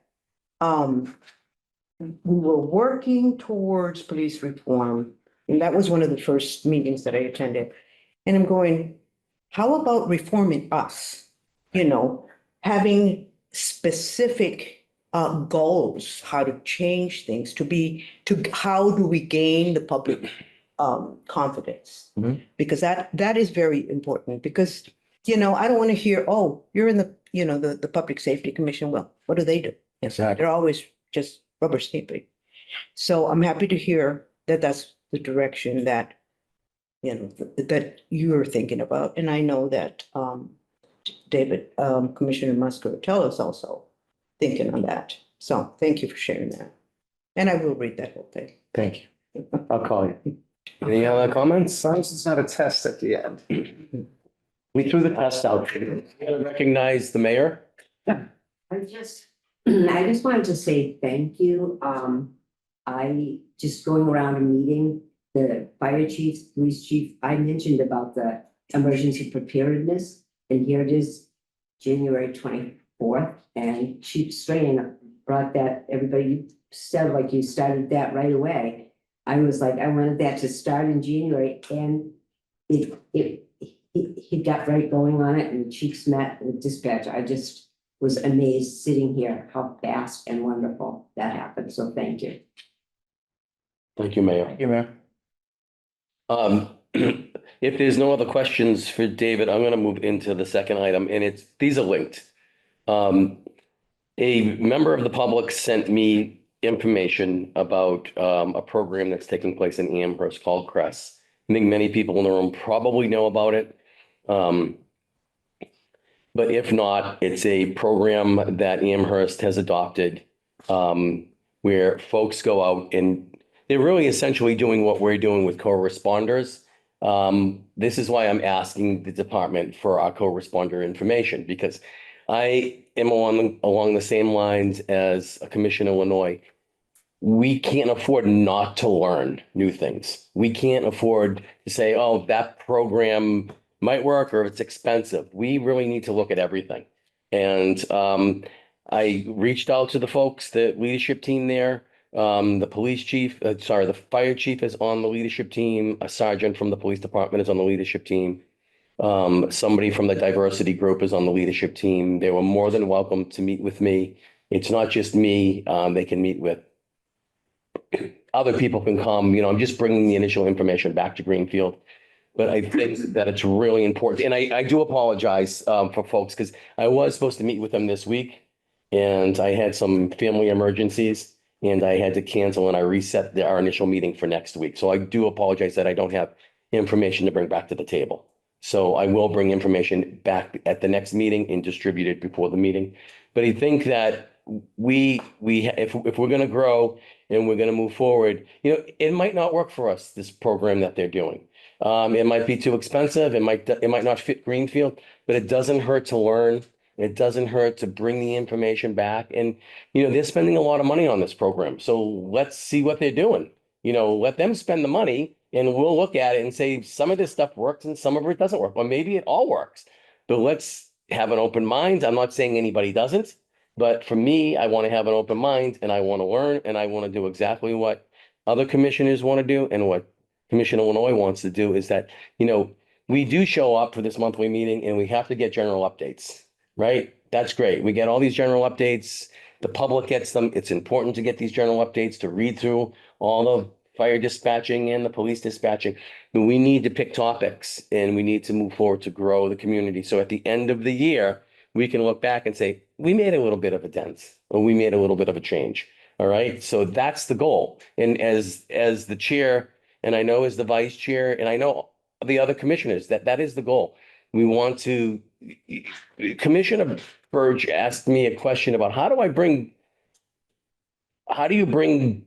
we were working towards police reform. And that was one of the first meetings that I attended. And I'm going, how about reforming us? Having specific goals, how to change things how do we gain the public confidence? Mhm. Because that is very important because, I don't want to hear, oh, you're in the Public Safety Commission. Well, what do they do? Exactly. They're always just rubber stamping. So I'm happy to hear that that's the direction that, that you're thinking about. And I know that David, Commissioner Muscatel is also thinking on that. So thank you for sharing that. And I will read that whole thing. Thank you. I'll call you. Any other comments? As long as it's not a test at the end. We threw the test out. Recognize the mayor. I just wanted to say thank you. I just going around and meeting the fire chiefs, police chief, I mentioned about the emergency preparedness. And here it is, January 24th, and Chief Strain brought that, everybody said like you started that right away. I was like, I wanted that to start in January, and he got right going on it, and chiefs met with dispatch. I just was amazed sitting here how fast and wonderful that happened. So thank you. Thank you, Mayor. Thank you, Mayor. If there's no other questions for David, I'm gonna move into the second item, and these are linked. A member of the public sent me information about a program that's taking place in Amherst called CRESS. I think many people in the room probably know about it. But if not, it's a program that Amherst has adopted, where folks go out and they're really essentially doing what we're doing with co-responders. This is why I'm asking the department for our co-responder information, because I am along the same lines as a commissioner in Illinois. We can't afford not to learn new things. We can't afford to say, oh, that program might work or it's expensive. We really need to look at everything. And I reached out to the folks, the leadership team there. The police chief, the fire chief is on the leadership team. A sergeant from the police department is on the leadership team. Somebody from the diversity group is on the leadership team. They were more than welcome to meet with me. It's not just me. They can meet with other people can come. I'm just bringing the initial information back to Greenfield. But I think that it's really important. And I do apologize for folks because I was supposed to meet with them this week and I had some family emergencies and I had to cancel and I reset our initial meeting for next week. So I do apologize that I don't have information to bring back to the table. So I will bring information back at the next meeting and distribute it before the meeting. But I think that if we're going to grow and we're gonna move forward. You know, it might not work for us, this program that they're doing. It might be too expensive, it might not fit Greenfield, but it doesn't hurt to learn. It doesn't hurt to bring the information back. And, you know, they're spending a lot of money on this program. So let's see what they're doing. You know, let them spend the money and we'll look at it and say, some of this stuff works and some of it doesn't work. Or maybe it all works. But let's have an open mind. I'm not saying anybody doesn't, but for me, I want to have an open mind and I want to learn and I want to do exactly what other commissioners want to do and what Commissioner Illinois wants to do is that, you know, we do show up for this monthly meeting and we have to get general updates, right? That's great. We get all these general updates. The public gets them. It's important to get these general updates, to read through all the fire dispatching and the police dispatching. But we need to pick topics and we need to move forward to grow the community. So at the end of the year, we can look back and say, we made a little bit of a dent or we made a little bit of a change. All right. So that's the goal. And as the chair, and I know as the vice chair, and I know the other commissioners, that is the goal. We want to, Commissioner Burge asked me a question about how do you bring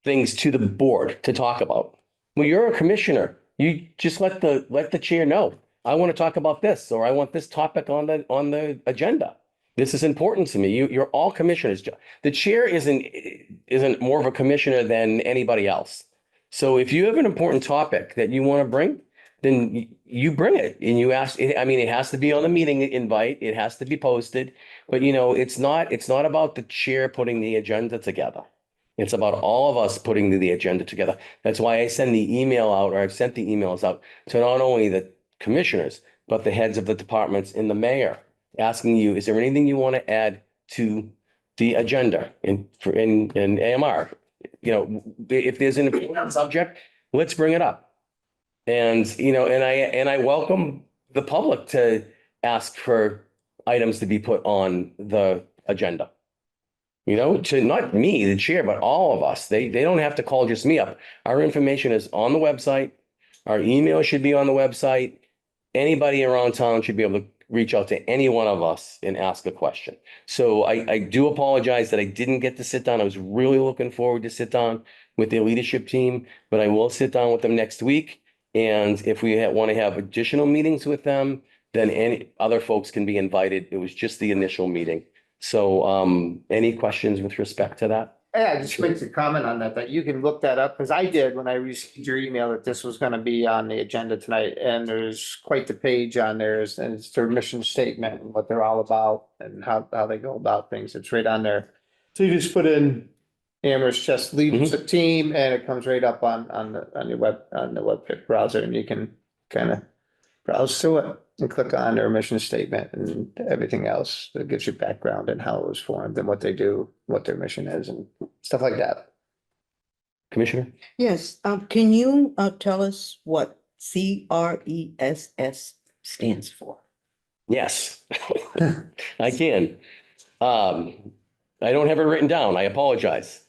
things to the board to talk about? Well, you're a commissioner. You just let the chair know. I want to talk about this, or I want this topic on the agenda. This is important to me. You're all commissioners. The chair isn't more of a commissioner than anybody else. So if you have an important topic that you want to bring, then you bring it and you ask. I mean, it has to be on the meeting invite. It has to be posted. But you know, it's not about the chair putting the agenda together. It's about all of us putting the agenda together. That's why I send the email out, or I've sent the emails out to not only the commissioners, but the heads of the departments and the mayor, asking you, is there anything you want to add to the agenda in AMR? You know, if there's an important subject, let's bring it up. And, you know, and I welcome the public to ask for items to be put on the agenda. You know, to not me, the chair, but all of us. They don't have to call just me up. Our information is on the website. Our email should be on the website. Anybody around town should be able to reach out to any one of us and ask a question. So I do apologize that I didn't get to sit down. I was really looking forward to sit down with their leadership team, but I will sit down with them next week. And if we want to have additional meetings with them, then any other folks can be invited. It was just the initial meeting. So any questions with respect to that? Yeah, just make a comment on that you can look that up, because I did when I received your email that this was gonna be on the agenda tonight, and there's quite the page on there, and it's their mission statement and what they're all about and how they go about things. It's right on there. So you just put in Amherst Chest Leadership Team, and it comes right up on your web browser, and you can kind of browse through it and click on their mission statement and everything else that gives you background and how it was formed and what they do, what their mission is and stuff like that. Commissioner? Yes, can you tell us what CRESS stands for? Yes, I can. I don't have it written down. I apologize.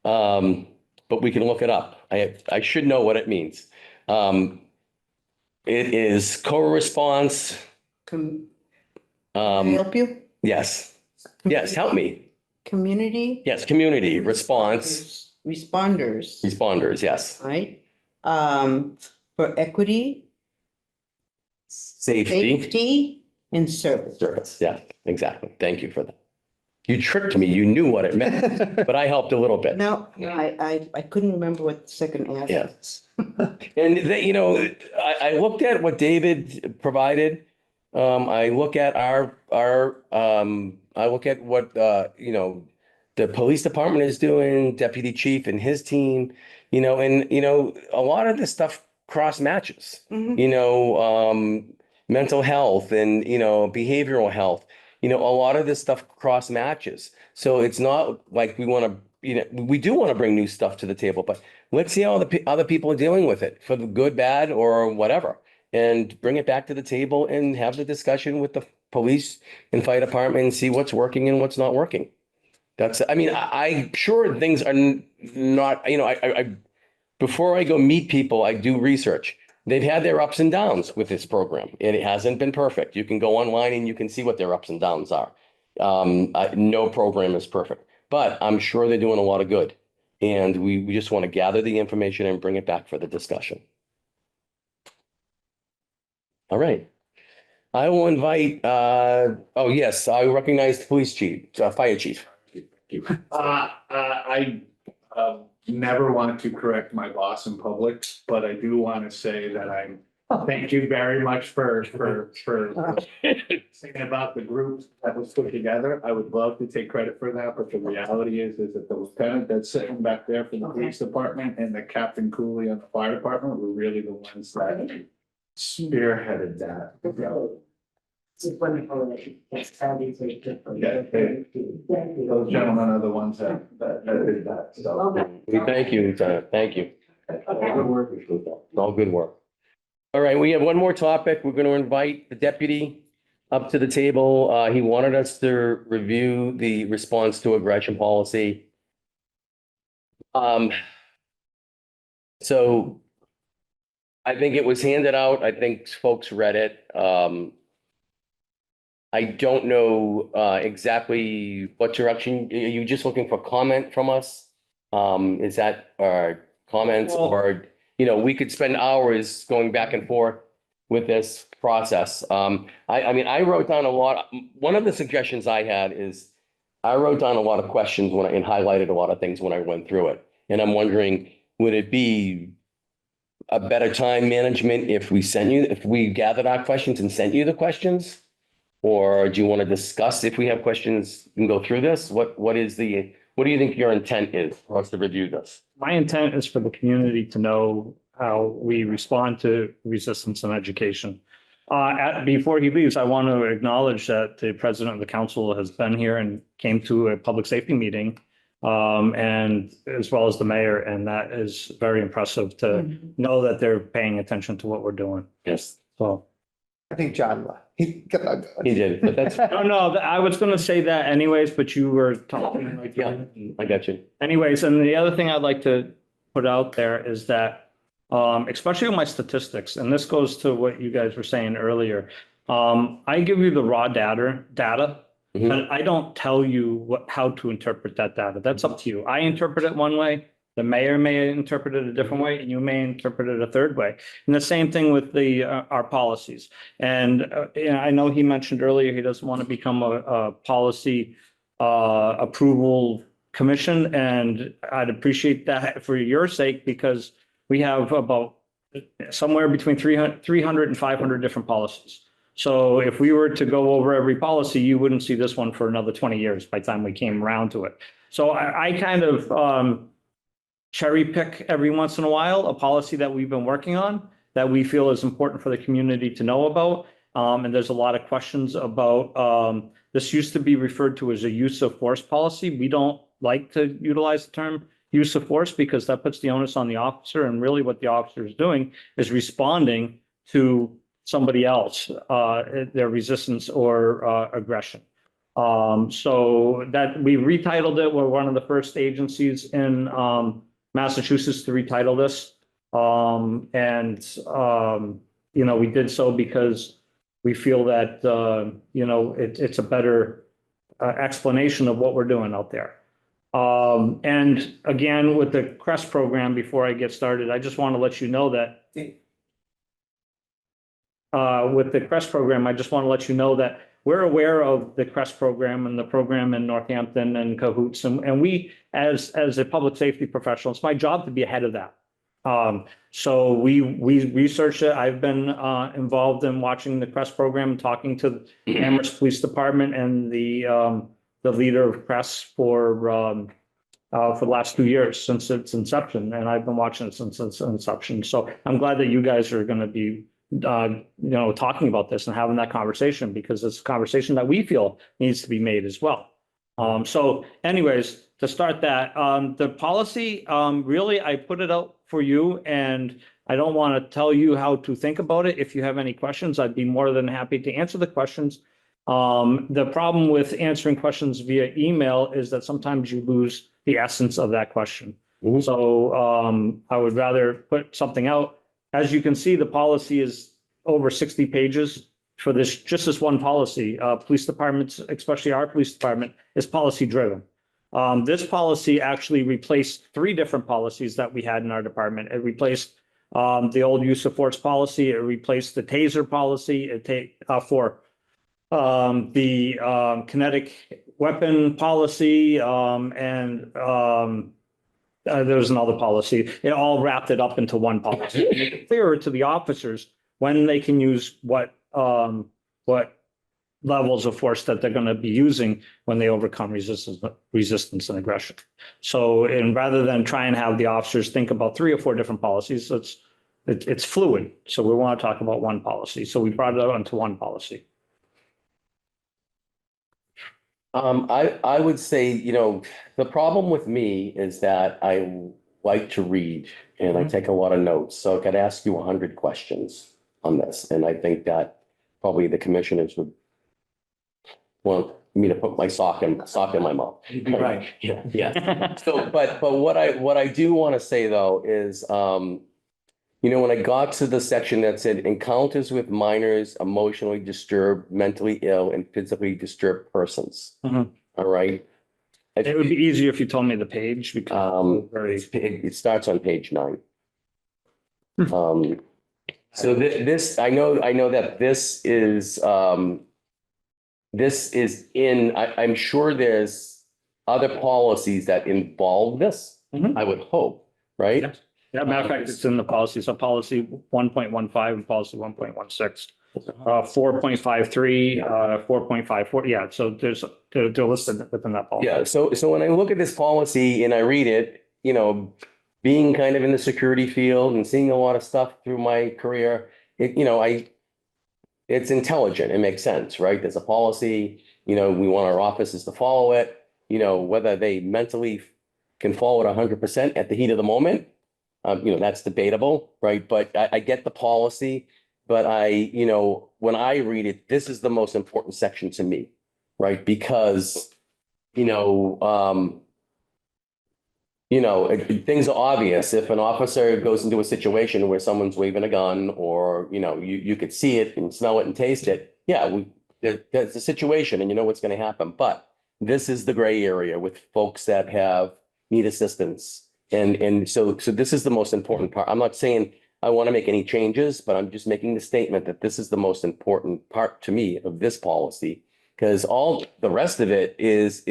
But we can look it up. I should know what it means. It is co-response. Can I help you? Yes. Yes, help me. Community? Yes, community response. Responders, yes. right? For equity, safety and service. Service, yeah, exactly. Thank you for that. You tricked me. You knew what it meant, but I helped a little bit. No, I couldn't remember what the second F is. And they, you know, I looked at what David provided. I look at I look at what, you know, the police department is doing, deputy chief and his team, you know, and, you know, a lot of this stuff cross matches, you know, mental health and, you know, behavioral health. You know, a lot of this stuff cross matches. So it's not like we want to, you know, we do want to bring new stuff to the table, but let's see how the other people are dealing with it for the good, bad, or whatever, and bring it back to the table and have the discussion with the police and fire department and see what's working and what's not working. That's, I mean, I'm sure things are not, you know, I before I go meet people, I do research. They've had their ups and downs with this program, and it hasn't been perfect. You can go online and you can see what their ups and downs are. No program is perfect, but I'm sure they're doing a lot of good. And we just want to gather the information and bring it back for the discussion. All right. I will invite, oh yes, I recognize the police chief, fire chief. I never want to correct my boss in public, but I do want to say that thank you very much for saying about the group that was put together. I would love to take credit for that, but the reality is that the lieutenant that's sitting back there for the police department and the Captain Cooley on the fire department were really the ones that spearheaded that. It's wonderful. Yeah, those gentlemen are the ones that did that, so. We thank you, Lieutenant. Thank you. Good work. All good work. All right, we have one more topic. We're going to invite the deputy up to the table. He wanted us to review the response to aggression policy. So I think it was handed out. I think folks read it. I don't know exactly what direction. Are you just looking for comment from us? Is that comments or, we could spend hours going back and forth with this process. I mean, I wrote down a lot. One of the suggestions I had is I wrote down a lot of questions and highlighted a lot of things when I went through it. And I'm wondering, would it be a better time management if we gathered our questions and sent you the questions? Or do you want to discuss if we have questions and go through this? What do you think your intent is for us to review this? My intent is for the community to know how we respond to resistance and education. Before he leaves, I want to acknowledge that the president of the council has been here and came to a public safety meeting, and as well as the mayor, and that is very impressive to know that they're paying attention to what we're doing. Yes. So. I think John left. He did, but that's. No, I was going to say that anyways, but you were talking like. Yeah, I got you. Anyways, and the other thing I'd like to put out there is that, especially with my statistics, and this goes to what you guys were saying earlier. I give you the raw data, but I don't tell you how to interpret that data. That's up to you. I interpret it one way. The mayor may interpret it a different way, and you may interpret it a third way. And the same thing with our policies. And I know he mentioned earlier he doesn't want to become a policy approval commission, and I'd appreciate that for your sake, because we have about somewhere between 300 and 500 different policies. So if we were to go over every policy, you wouldn't see this one for another 20 years by the time we came around to it. So I kind of cherry pick every once in a while a policy that we've been working on that we feel is important for the community to know about. And there's a lot of questions about this used to be referred to as a use of force policy. We don't like to utilize the term use of force because that puts the onus on the officer. And really what the officer is doing is responding to somebody else, their resistance or aggression. So that we retitled it. We're one of the first agencies in Massachusetts to retitle this. We did so because we feel that, it's a better explanation of what we're doing out there. And again, with the CREST program, before I get started, I just want to let you know that with the CREST program, I just want to let you know that we're aware of the CREST program and the program in Northampton and Cahoots. And we, as a public safety professional, it's my job to be ahead of that. So we researched it. I've been involved in watching the CREST program, talking to the Amherst Police Department and the leader of CREST for the last 2 years since its inception. And I've been watching it since its inception. So I'm glad that you guys are going to be talking about this and having that conversation, because it's a conversation that we feel needs to be made as well. So anyways, to start that, the policy, really, I put it out for you, and I don't want to tell you how to think about it. If you have any questions, I'd be more than happy to answer the questions. The problem with answering questions via email is that sometimes you lose the essence of that question. So I would rather put something out. As you can see, the policy is over 60 pages for just this one policy. Police departments, especially our police department, is policy driven. This policy actually replaced three different policies that we had in our department. It replaced the old use of force policy. It replaced the taser policy. For the kinetic weapon policy, and there was another policy. It all wrapped it up into one policy to make it clearer to the officers when they can use what levels of force that they're going to be using when they overcome resistance and aggression. So, and rather than try and have the officers think about 3 or 4 different policies, it's fluid. So we want to talk about one policy. So we brought it out into one policy. I would say, the problem with me is that I like to read and I take a lot of notes. So I could ask you 100 questions on this. And I think that probably the commissioners would want me to put my sock in my mouth. Right. Yeah, yeah. So, but what I do want to say though is, when I got to the section that said encounters with minors, emotionally disturbed, mentally ill, and physically disturbed persons. Mhm. All right. It would be easier if you told me the page because It starts on page 9. So this, I know that this is I'm sure there's other policies that involve this, Mhm. I would hope, right? Yes. Yeah, matter of fact, it's in the policy. So policy 1.15 and policy 1.16. 4.53, 4.54. Yeah, so they're listed within that policy. Yeah, so when I look at this policy and I read it, being kind of in the security field and seeing a lot of stuff through my career, it's intelligent. It makes sense, right? There's a policy, we want our officers to follow it, whether they mentally can follow it 100% at the heat of the moment. That's debatable, right? But I get the policy, but when I read it, this is the most important section to me, right? Because, things are obvious. If an officer goes into a situation where someone's waving a gun or, you could see it and smell it and taste it. Yeah, there's a situation and you know what's going to happen. But this is the gray area with folks that need assistance. And so this is the most important part. I'm not saying I want to make any changes, but I'm just making the statement that this is the most important part to me of this policy. Because all the rest of it is,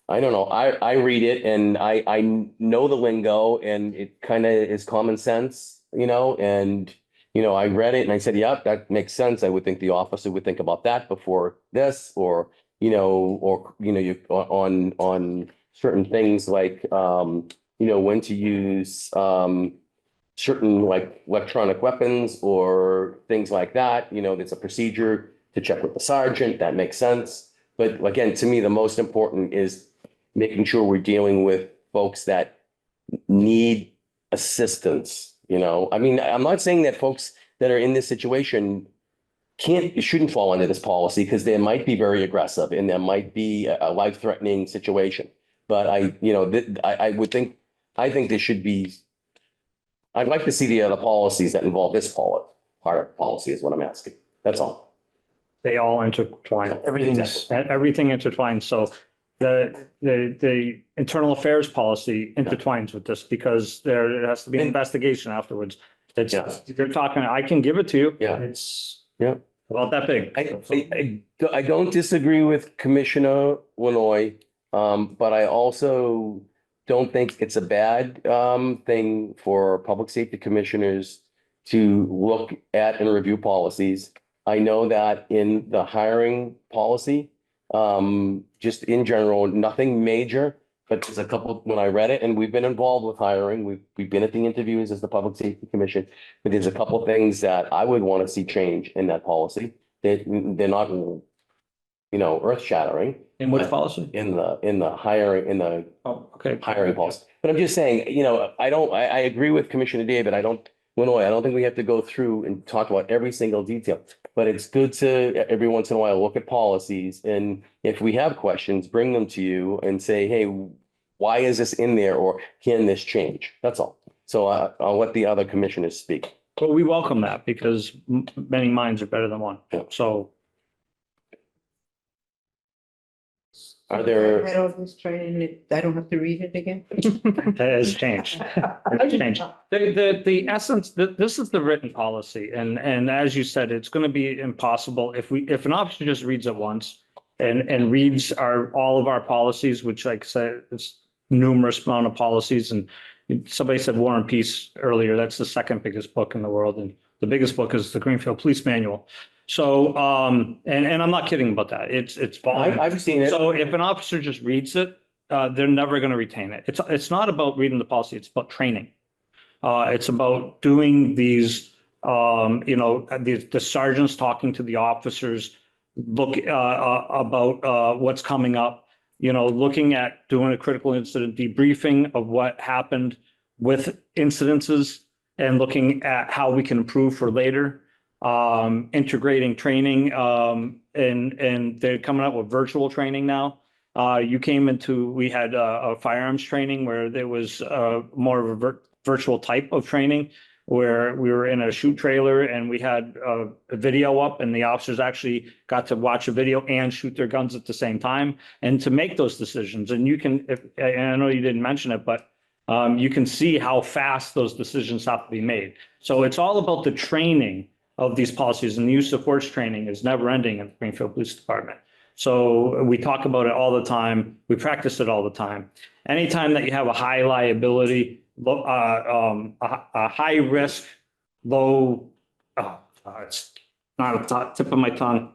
I don't know. I read it and I know the lingo and it kind of is common sense, and, I read it and I said, yep, that makes sense. I would think the officer would think about that before this or, you on certain things like, when to use, certain like electronic weapons or things like that, there's a procedure to check with the sergeant. That makes sense. But again, to me, the most important is making sure we're dealing with folks that need assistance, I mean, I'm not saying that folks that are in this situation shouldn't fall under this policy because they might be very aggressive and there might be a life-threatening situation. But I think there should be, I'd like to see the other policies that involve this part of policy is what I'm asking. That's all. They all intertwine. Everything Intertwines. So the internal affairs policy intertwines with this because there has to be an investigation afterwards. You're talking, I can give it to you. Yeah. It's about that big. I don't disagree with Commissioner Lanoy, but I also don't think it's a bad thing for public safety commissioners to look at and review policies. I know that in the hiring policy, just in general, nothing major, but there's a couple, when I read it, and we've been involved with hiring, we've been at the interviews as the Public Safety Commission, but there's a couple things that I would want to see change in that policy. They're not, earth shattering. In which policy? In the hiring, Oh, okay. hiring policy. But I'm just saying, I agree with Commissioner David. I don't think we have to go through and talk about every single detail, but it's good to every once in a while look at policies. And if we have questions, bring them to you and say, hey, why is this in there? Or can this change? That's all. So I'll let the other commissioners speak. Well, we welcome that because many minds are better than one. Yeah. So Are I there, had all this training, I don't have to read it again? It has changed. It's changed. The essence, this is the written policy, and as you said, it's gonna be impossible if an officer just reads it once and reads all of our policies, which like I said, it's numerous amount of policies, and somebody said War and Peace earlier, that's the second biggest book in the world, and the biggest book is the Greenfield Police Manual. So, and I'm not kidding about that. It's volume. I've seen it. So if an officer just reads it, they're never going to retain it. It's not about reading the policy. It's about training. It's about doing these, the sergeants talking to the officers, about what's coming up, looking at doing a critical incident debriefing of what happened with incidences and looking at how we can improve for later, integrating training, and they're coming up with virtual training now. We had a firearms training where there was more of a virtual type of training where we were in a shoot trailer and we had a video up and the officers actually got to watch a video and shoot their guns at the same time and to make those decisions. And and I know you didn't mention it, but you can see how fast those decisions have to be made. So it's all about the training of these policies, and the use of force training is never ending in the Greenfield Police Department. So we talk about it all the time. We practice it all the time. Anytime that you have a high liability, a high risk, low, it's not at the tip of my tongue,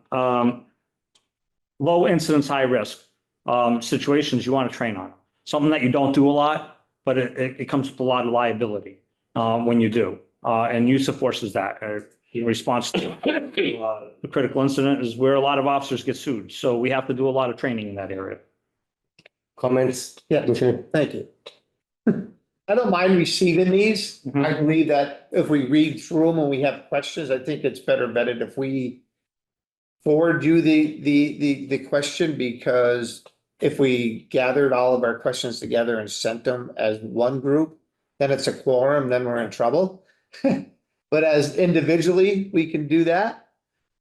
low incidence, high risk situations you want to train on. Something that you don't do a lot, but it comes with a lot of liability when you do. And use of force is that. In response to the critical incident is where a lot of officers get sued. So we have to do a lot of training in that area. comments? Yeah, thank you. I don't mind receiving these. Mhm. I believe that if we read through them and we have questions, I think it's better vetted if we forward you the question, because if we gathered all of our questions together and sent them as one group, then it's a quorum, then we're in trouble. But as individually, we can do that.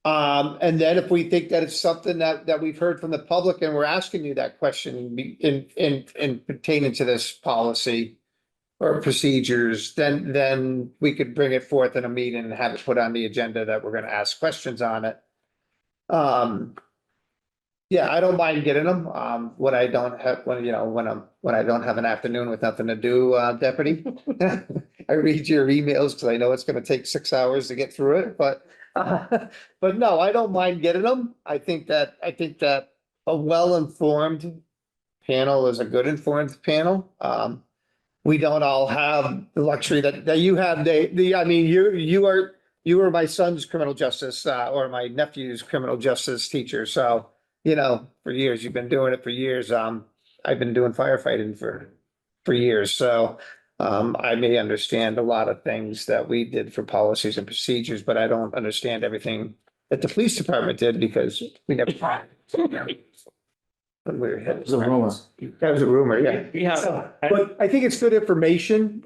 And then if we think that it's something that we've heard from the public and we're asking you that question in pertaining to this policy or procedures, then we could bring it forth in a meeting and have it put on the agenda that we're gonna ask questions on it. Yeah, I don't mind getting them, when I don't have, when I don't have an afternoon with nothing to do, Deputy. I read your emails because I know it's gonna take 6 hours to get through it, but no, I don't mind getting them. I think that a well-informed panel is a good informed panel. We don't all have the luxury that you have. I mean, you were my son's criminal justice, or my nephew's criminal justice teacher. So, for years, you've been doing it for years. I've been doing firefighting for years. So, I may understand a lot of things that we did for policies and procedures, but I don't understand everything that the police department did because we never. When we were head. It was a rumor. That was a rumor, yeah. Yeah. But I think it's good information.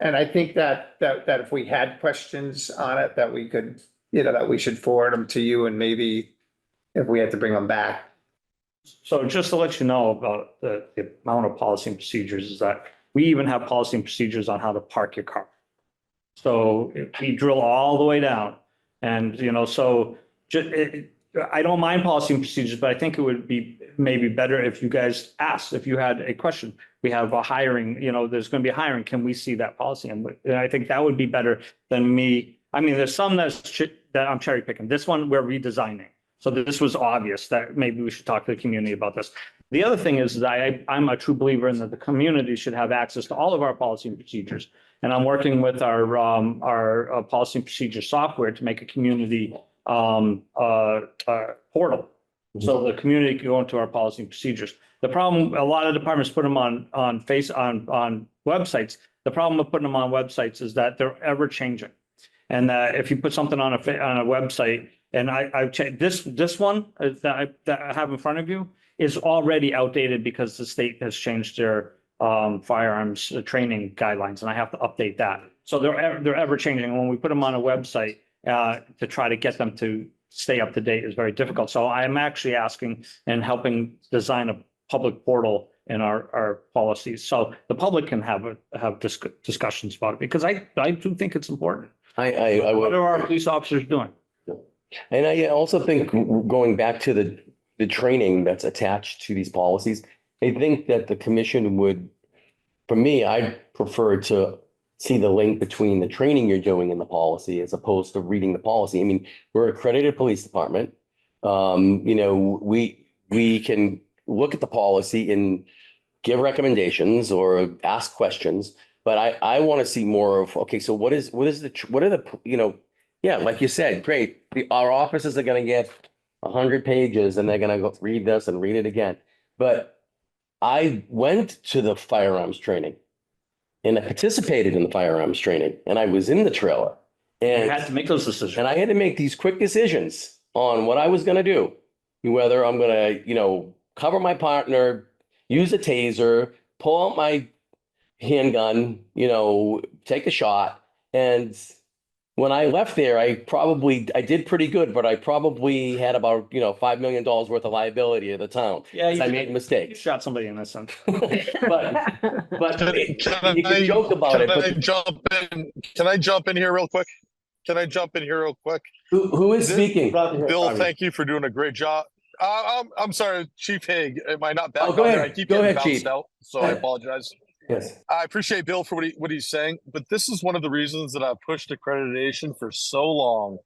And I think that if we had questions on it, that we could, that we should forward them to you, and maybe if we had to bring them back. So just to let you know about the amount of policy and procedures is that we even have policy and procedures on how to park your car. So we drill all the way down and, so I don't mind policy and procedures, but I think it would be maybe better if you guys asked, if you had a question. We have a hiring, there's going to be a hiring. Can we see that policy? And I think that would be better than me. I mean, there's some that I'm cherry picking. This one we're redesigning. So this was obvious that maybe we should talk to the community about this. The other thing is that I'm a true believer in that the community should have access to all of our policy and procedures. And I'm working with our policy and procedure software to make a community portal. So the community can go into our policy and procedures. The problem, a lot of departments put them on websites. The problem with putting them on websites is that they're ever changing. And that if you put something on a website, and I've checked this one that I have in front of you is already outdated because the state has changed their firearms training guidelines, and I have to update that. So they're ever changing. When we put them on a website, to try to get them to stay up to date is very difficult. So I'm actually asking and helping design public portal in our policies. So the public can have discussions about it, because I do think it's important. I What will. are our police officers doing? And I also think going back to the training that's attached to these policies, I think that the commission would, for me, I prefer to see the link between the training you're doing in the policy as opposed to reading the policy. I mean, we're an accredited police department. You know, we can look at the policy and give recommendations or ask questions, but I want to see more of, okay, so what are the, you know, yeah, like you said, great. Our officers are going to get 100 pages and they're going to go read this and read it again. But I went to the firearms training and I participated in the firearms training and I was in the trailer. You And had to make those decisions. and I had to make these quick decisions on what I was going to do, whether I'm going to, you know, cover my partner, use a taser, pull out my handgun, you know, take a shot. And when I left there, I did pretty good, but I probably had about, you know, $5 million worth of liability at the town. Yeah, I made you mistakes. shot somebody in this sense. But you Can can joke about it, I but jump in? Can I jump in here real quick? Can I jump in here real quick? who is speaking? Bill, thank you for doing a great job. I'm sorry, Chief Haig, am I not back Oh, go on there? ahead. I keep Go getting ahead, bounced Chief. out, so Go I ahead. apologize. Yes. I appreciate Bill for what he's saying, but this is one of the reasons that I've pushed accreditation for so long,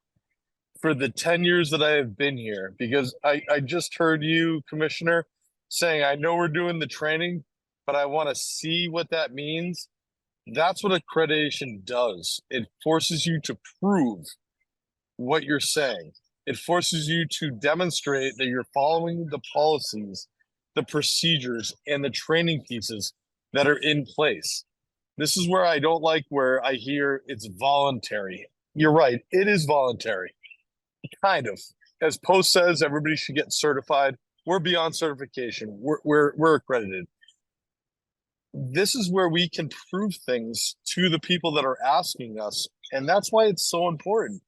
for the 10 years that I have been here, because I just heard you, Commissioner, saying, I know we're doing the training, but I want to see what that means. That's what accreditation does. It forces you to prove what you're saying. It forces you to demonstrate that you're following the policies, the procedures, and the training pieces that are in place. This is where I don't like where I hear it's voluntary. You're right, it is voluntary. Kind of. As Post says, everybody should get certified. We're beyond certification. We're accredited. This is where we can prove things to the people that are asking us. And that's why it's so important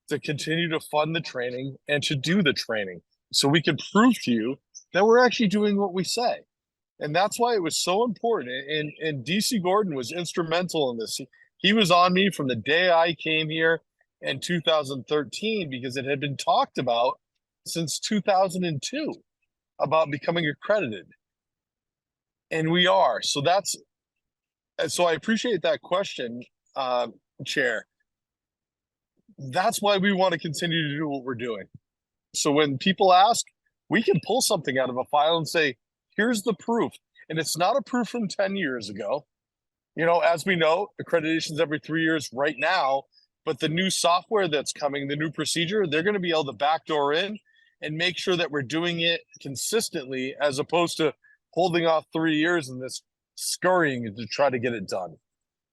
to continue to fund the training and to do the training, so we can prove to you that we're actually doing what we say. And that's why it was so important. And DC Gordon was instrumental in this. He was on me from the day I came here in 2013, because it had been talked about since 2002 about becoming accredited. And we are. So I appreciate that question, Chair. That's why we want to continue to do what we're doing. So when people ask, we can pull something out of a file and say, here's the proof. And it's not a proof from 10 years ago. You know, as we know, accreditation's every 3 years right now, but the new software that's coming, the new procedure, they're going to be able to backdoor in and make sure that we're doing it consistently, as opposed to holding off 3 years and this scurrying to try to get it done.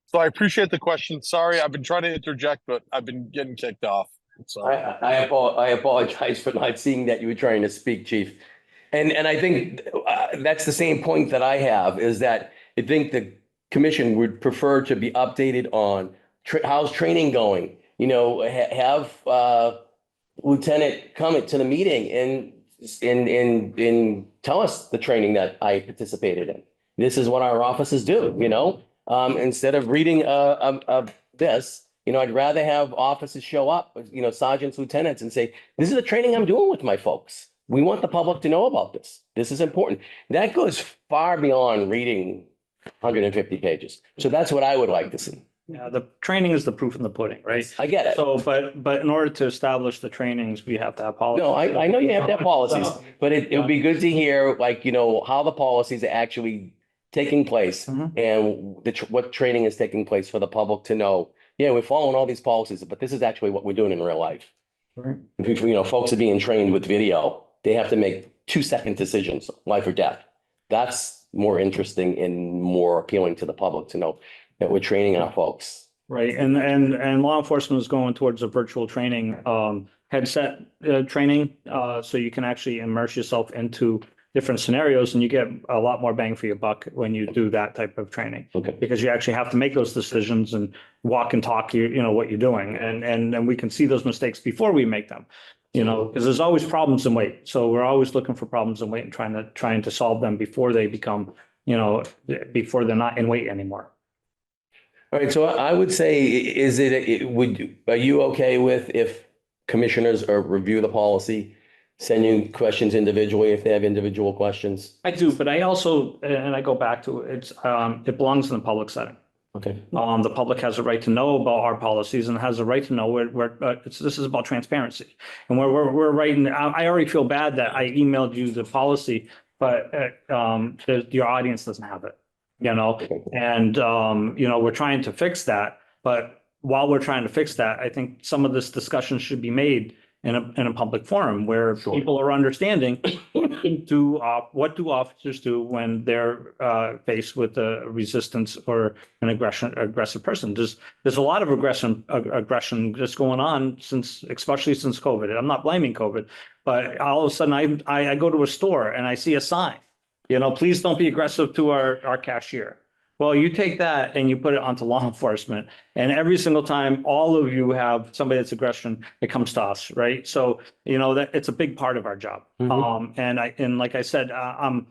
So I appreciate the question. Sorry, I've been trying to interject, but I've been getting kicked off. So I apologize for not seeing that you were trying to speak, Chief. And I think that's the same point that I have, is that I think the commission would prefer to be updated on how's training going. You know, have Lieutenant come to the meeting and tell us the training that I participated in. This is what our officers do, you know? Instead of reading this, you know, I'd rather have officers show up, you know, sergeants, lieutenants, and say, this is the training I'm doing with my folks. We want the public to know about this. This is important. That goes far beyond reading 150 pages. So that's what I would like to see. Yeah, the training is the proof in the pudding, right? I get it. So, but in order to establish the trainings, we have to have policies. No, I know you have to have policies, but it would be good to hear, like, you know, how the policies are actually taking place and what training is taking place for the public to know. Yeah, we're following all these policies, but this is actually what we're doing in real life. Right. If, you know, folks are being trained with video, they have to make 2-second decisions, life or death. That's more interesting and more appealing to the public to know that we're training our folks. Right, and law enforcement is going towards a virtual training, headset training, so you can actually immerse yourself into different scenarios, and you get a lot more bang for your buck when you do that type of training. Okay. Because you actually have to make those decisions and walk and talk, you know, what you're doing. And we can see those mistakes before we make them, you know, because there's always problems in weight. So we're always looking for problems in weight and trying to solve them before they become, you know, before they're not in weight anymore. All right, so I would say, are you okay with if commissioners review the policy, send you questions individually if they have individual questions? I do, but I also, and I go back to it, it belongs in the public setting. Okay. The public has a right to know about our policies and has a right to know this is about transparency. And we're writing, I already feel bad that I emailed you the policy, but your audience doesn't have it, you know? And, you know, we're trying to fix that, but while we're trying to fix that, I think some of this discussion should be made in a public forum where people are understanding what do officers do when they're faced with a resistance or an aggressive person. There's a lot of aggression just going on especially since COVID. I'm not blaming COVID, but all of a sudden I go to a store and I see a sign, you know, please don't be aggressive to our cashier. Well, you take that and you put it onto law enforcement, and every single time all of you have somebody that's aggression, it comes to us, right? So, you know, that it's a big part of our job. And like I said, I'm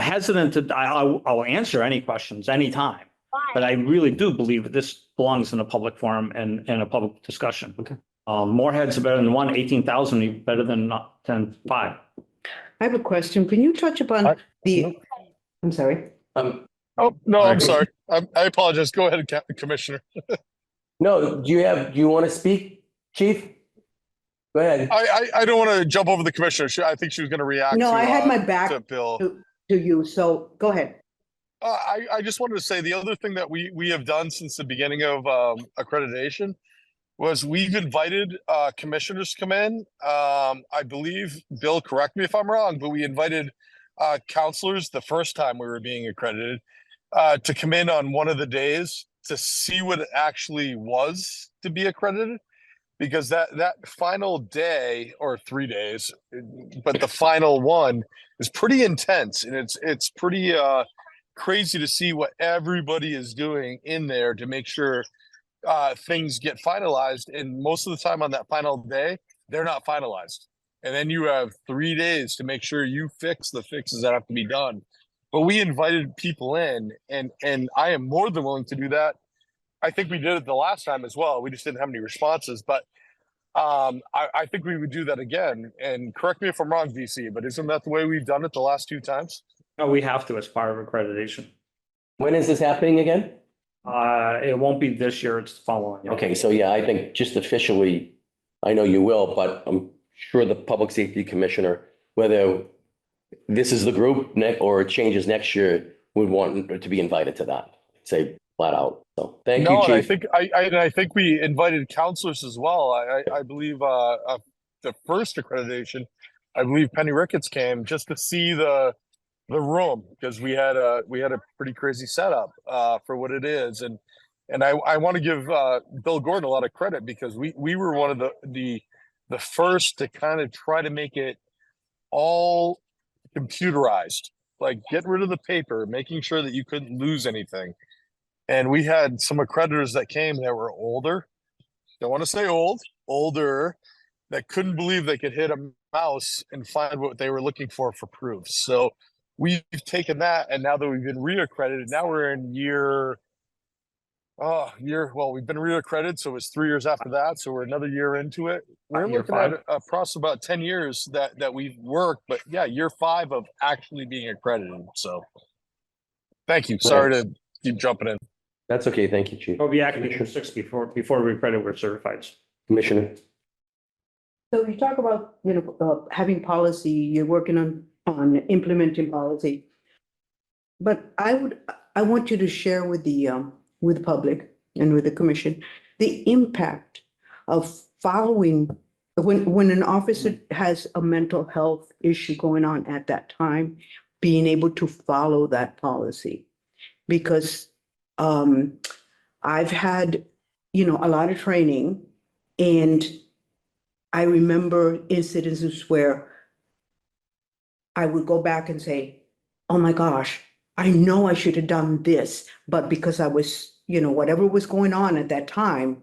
hesitant to, I'll answer any questions anytime, but I really do believe that this belongs in a public forum and in a public discussion. Okay. More heads are better than one, 18,000 better than 5. I have a question. Can you touch upon I'm sorry. Oh, no, I'm sorry. I apologize. Go ahead, Commissioner. No, do you want to speak, Chief? Go ahead. I don't want to jump over the commissioner. I think she was going to react. No, I had my back to Bill. to you, so go ahead. I just wanted to say the other thing that we have done since the beginning of accreditation was we've invited commissioners to come in. I believe, Bill, correct me if I'm wrong, but we invited counselors the first time we were being accredited to come in on one of the days to see what it actually was to be accredited. Because that final day, or 3 days, but the final one is pretty intense, and it's pretty crazy to see what everybody is doing in there to make sure things get finalized. And most of the time on that final day, they're not finalized. And then you have 3 days to make sure you fix the fixes that have to be done. But we invited people in, and I am more than willing to do that. I think we did it the last time as well. We just didn't have any responses, but I think we would do that again. And correct me if I'm wrong, DC, but isn't that the way we've done it the last 2 times? No, we have to as part of accreditation. When is this happening again? It won't be this year, it's the following year. Okay, so yeah, I think just officially, I know you will, but I'm sure the Public Safety Commissioner, whether this is the group or it changes next year, would want to be invited to that, say flat out. So thank you, Chief. I think we invited counselors as well. I believe the first accreditation, I believe Penny Ricketts came just to see the room, because we had a pretty crazy setup for what it is. And I want to give Bill Gordon a lot of credit, because we were one of the first to kind of try to make it all computerized, like get rid of the paper, making sure that you couldn't lose anything. And we had some accreditors that came that were older. Don't want to say older, that couldn't believe they could hit a mouse and find what they were looking for proofs. So we've taken that, and now that we've been reaccredited, now we're in we've been reaccredited, so it was 3 years after that. So we're another year into it. We're looking at a process about 10 years that we've worked, but yeah, year 5 of actually being accredited. So thank you. Sorry to keep jumping in. That's okay. Thank you, Chief. We'll be active for 6 before we credit we're certified. Commissioner. So you talk about, having policy, you're working on implementing policy. But I want you to share with the public and with the commission, the impact of following when an officer has a mental health issue going on at that time, being able to follow that policy. Because I've had, a lot of training, and I remember incidents where I would go back and say, oh my gosh, I know I should have done this, but because I was, whatever was going on at that time,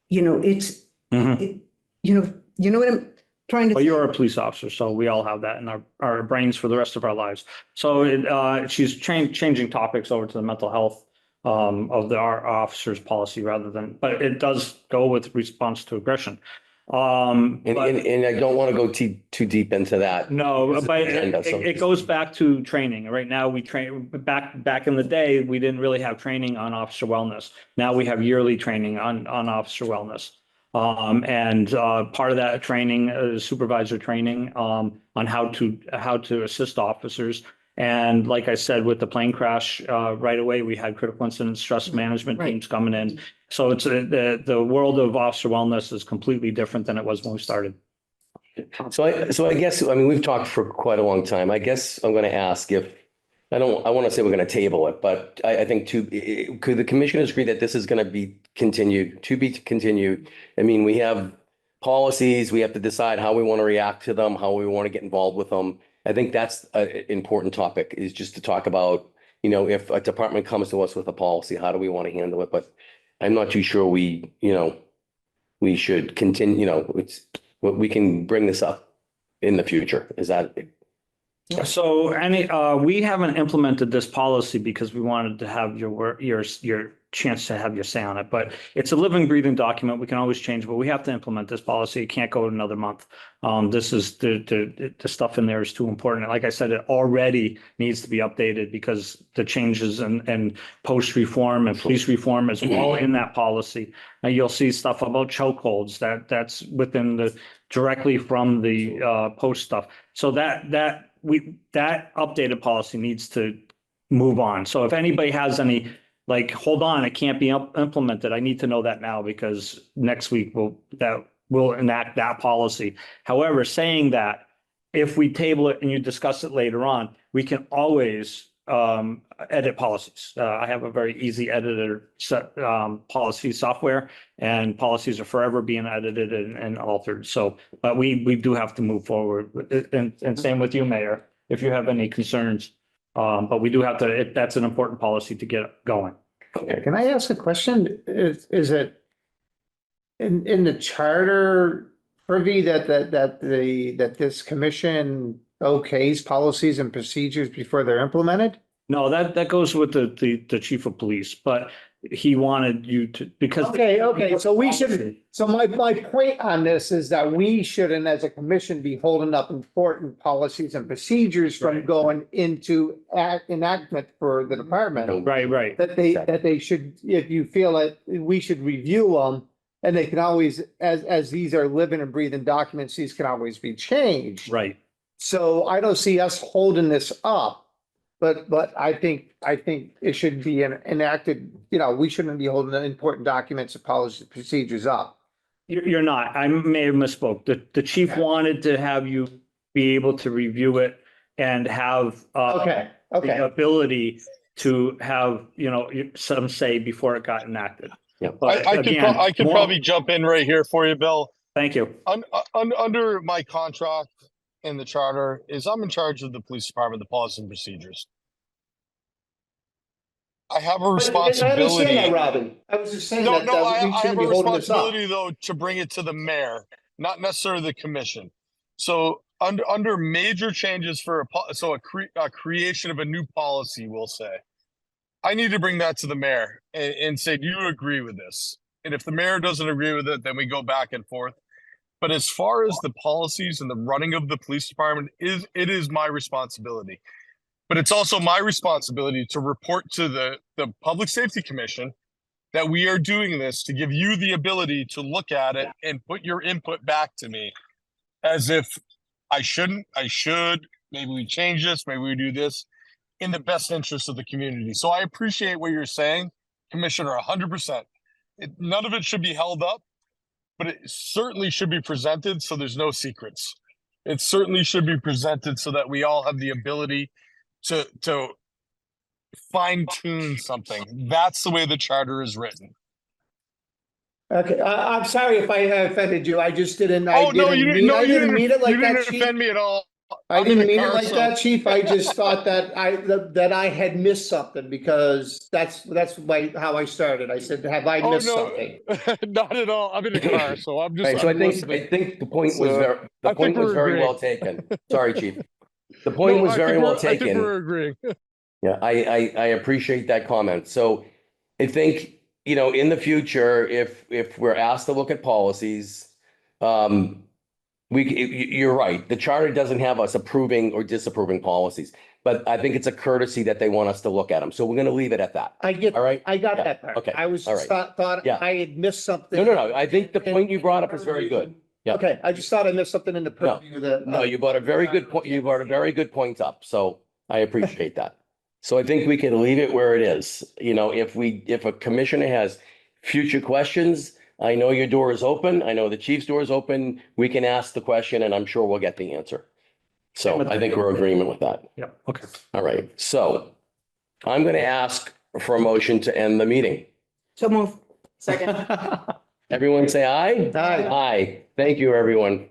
it's, it, you know what I'm trying to But you're say? a police officer, so we all have that in our brains for the rest of our lives. So she's changing topics over to the mental health of our officers policy rather than, but it does go with response to aggression. And I don't want to go too deep into that. No, but Agenda, so it goes back to training. Right now, we train back in the day, we didn't really have training on officer wellness. Now we have yearly training on officer wellness. And part of that training is supervisor training on how to assist officers. And like I said, with the plane crash, right away, we had critical incident stress management Right. teams coming in. So it's the world of officer wellness is completely different than it was when we started. So I guess, I mean, we've talked for quite a long time. I guess I'm going to ask if, I want to say we're going to table it, but I think could the commissioners agree that this is going to be continued, to be continued? I mean, we have policies, we have to decide how we want to react to them, how we want to get involved with them. I think that's an important topic, is just to talk about, if a department comes to us with a policy, how do we want to handle it? But I'm not too sure we should continue, we can bring this up in the future. Is that? So we haven't implemented this policy because we wanted to have your chance to have your say on it, but it's a living, breathing document. We can always change, but we have to implement this policy. It can't go another month. This is the stuff in there is too important. Like I said, it already needs to be updated because the changes and post reform and police reform is all in that policy. And you'll see stuff about chokeholds that's within directly from the post stuff. So that updated policy needs to move on. So if anybody has any, like, hold on, it can't be implemented, I need to know that now, because next week we'll enact that policy. However, saying that, if we table it and you discuss it later on, we can always edit policies. I have a very easy editor set policy software, and policies are forever being edited and altered. So, but we do have to move forward. And same with you, Mayor, if you have any concerns. But we do have to, that's an important policy to get going. Can I ask a question? Is it in the charter privy that this commission okays policies and procedures before they're implemented? No, that goes with the chief of police, but he wanted you to, because. Okay, so we should, so my point on this is that we shouldn't, as a commission, be holding up important policies and procedures from Right. going into enactment for the department. Right. That they should, if you feel that we should review them, and they can always, as these are living and breathing documents, these can always be changed. Right. So I don't see us holding this up. But I think it should be enacted, we shouldn't be holding the important documents and policy procedures up. You're not. I may have misspoke. The chief wanted to have you be able to review it and have Okay. the ability to have, some say before it got enacted. Yeah. But I again, could probably jump in right here for you, Bill. Thank you. Under my contract in the charter is I'm in charge of the police department, the policy and procedures. I have a responsibility. Robin. I was just saying No, that I we have shouldn't a be holding this up. responsibility though to bring it to the mayor, not necessarily the commission. So under major changes for a creation of a new policy, we'll say, I need to bring that to the mayor and say, do you agree with this? And if the mayor doesn't agree with it, then we go back and forth. But as far as the policies and the running of the police department, it is my responsibility. But it's also my responsibility to report to the Public Safety Commission that we are doing this to give you the ability to look at it and put your input back to me, as if I shouldn't, I should, maybe we change this, maybe we do this in the best interest of the community. So I appreciate what you're saying, Commissioner, 100%. None of it should be held up, but it certainly should be presented so there's no secrets. It certainly should be presented so that we all have the ability to fine tune something. That's the way the charter is written. Okay, I'm sorry if I offended you. I just didn't. Oh, no, you didn't. No, I you didn't mean it like you that. didn't offend me at all. I I'm in didn't the mean it car, like so- that, chief. I just thought that I had missed something because that's how I started. I said, have I Oh, missed no, something? not at all. I'm in the car, so I'm just, Right, so I I'm think, listening. I think the point was So, very, the I think point was we're very well agreeing. taken. Sorry, chief. The point No, was very well I think taken. we're agreeing. Yeah, I appreciate that comment. So I think, in the future, if we're asked to look at policies, you're right. The charter doesn't have us approving or disapproving policies, but I think it's a courtesy that they want us to look at them. So we're going to leave it at that. I get, All right? I got Yeah, that part. okay, I was all just right. thought Yeah. I had missed something. No. I think the point you brought up is very good. Yeah. Okay, I just thought I missed something in the purview of the. No, you brought a very good point. You brought a very good point up. So I appreciate that. So I think we can leave it where it is. If a commissioner has future questions, I know your door is open. I know the chief's door is open. We can ask the question and I'm sure we'll get the answer. So I think we're in agreement with that. Yeah, okay. All right. So I'm going to ask for a motion to end the meeting. So move. Second. Everyone say aye? Aye. Aye. Thank you, everyone.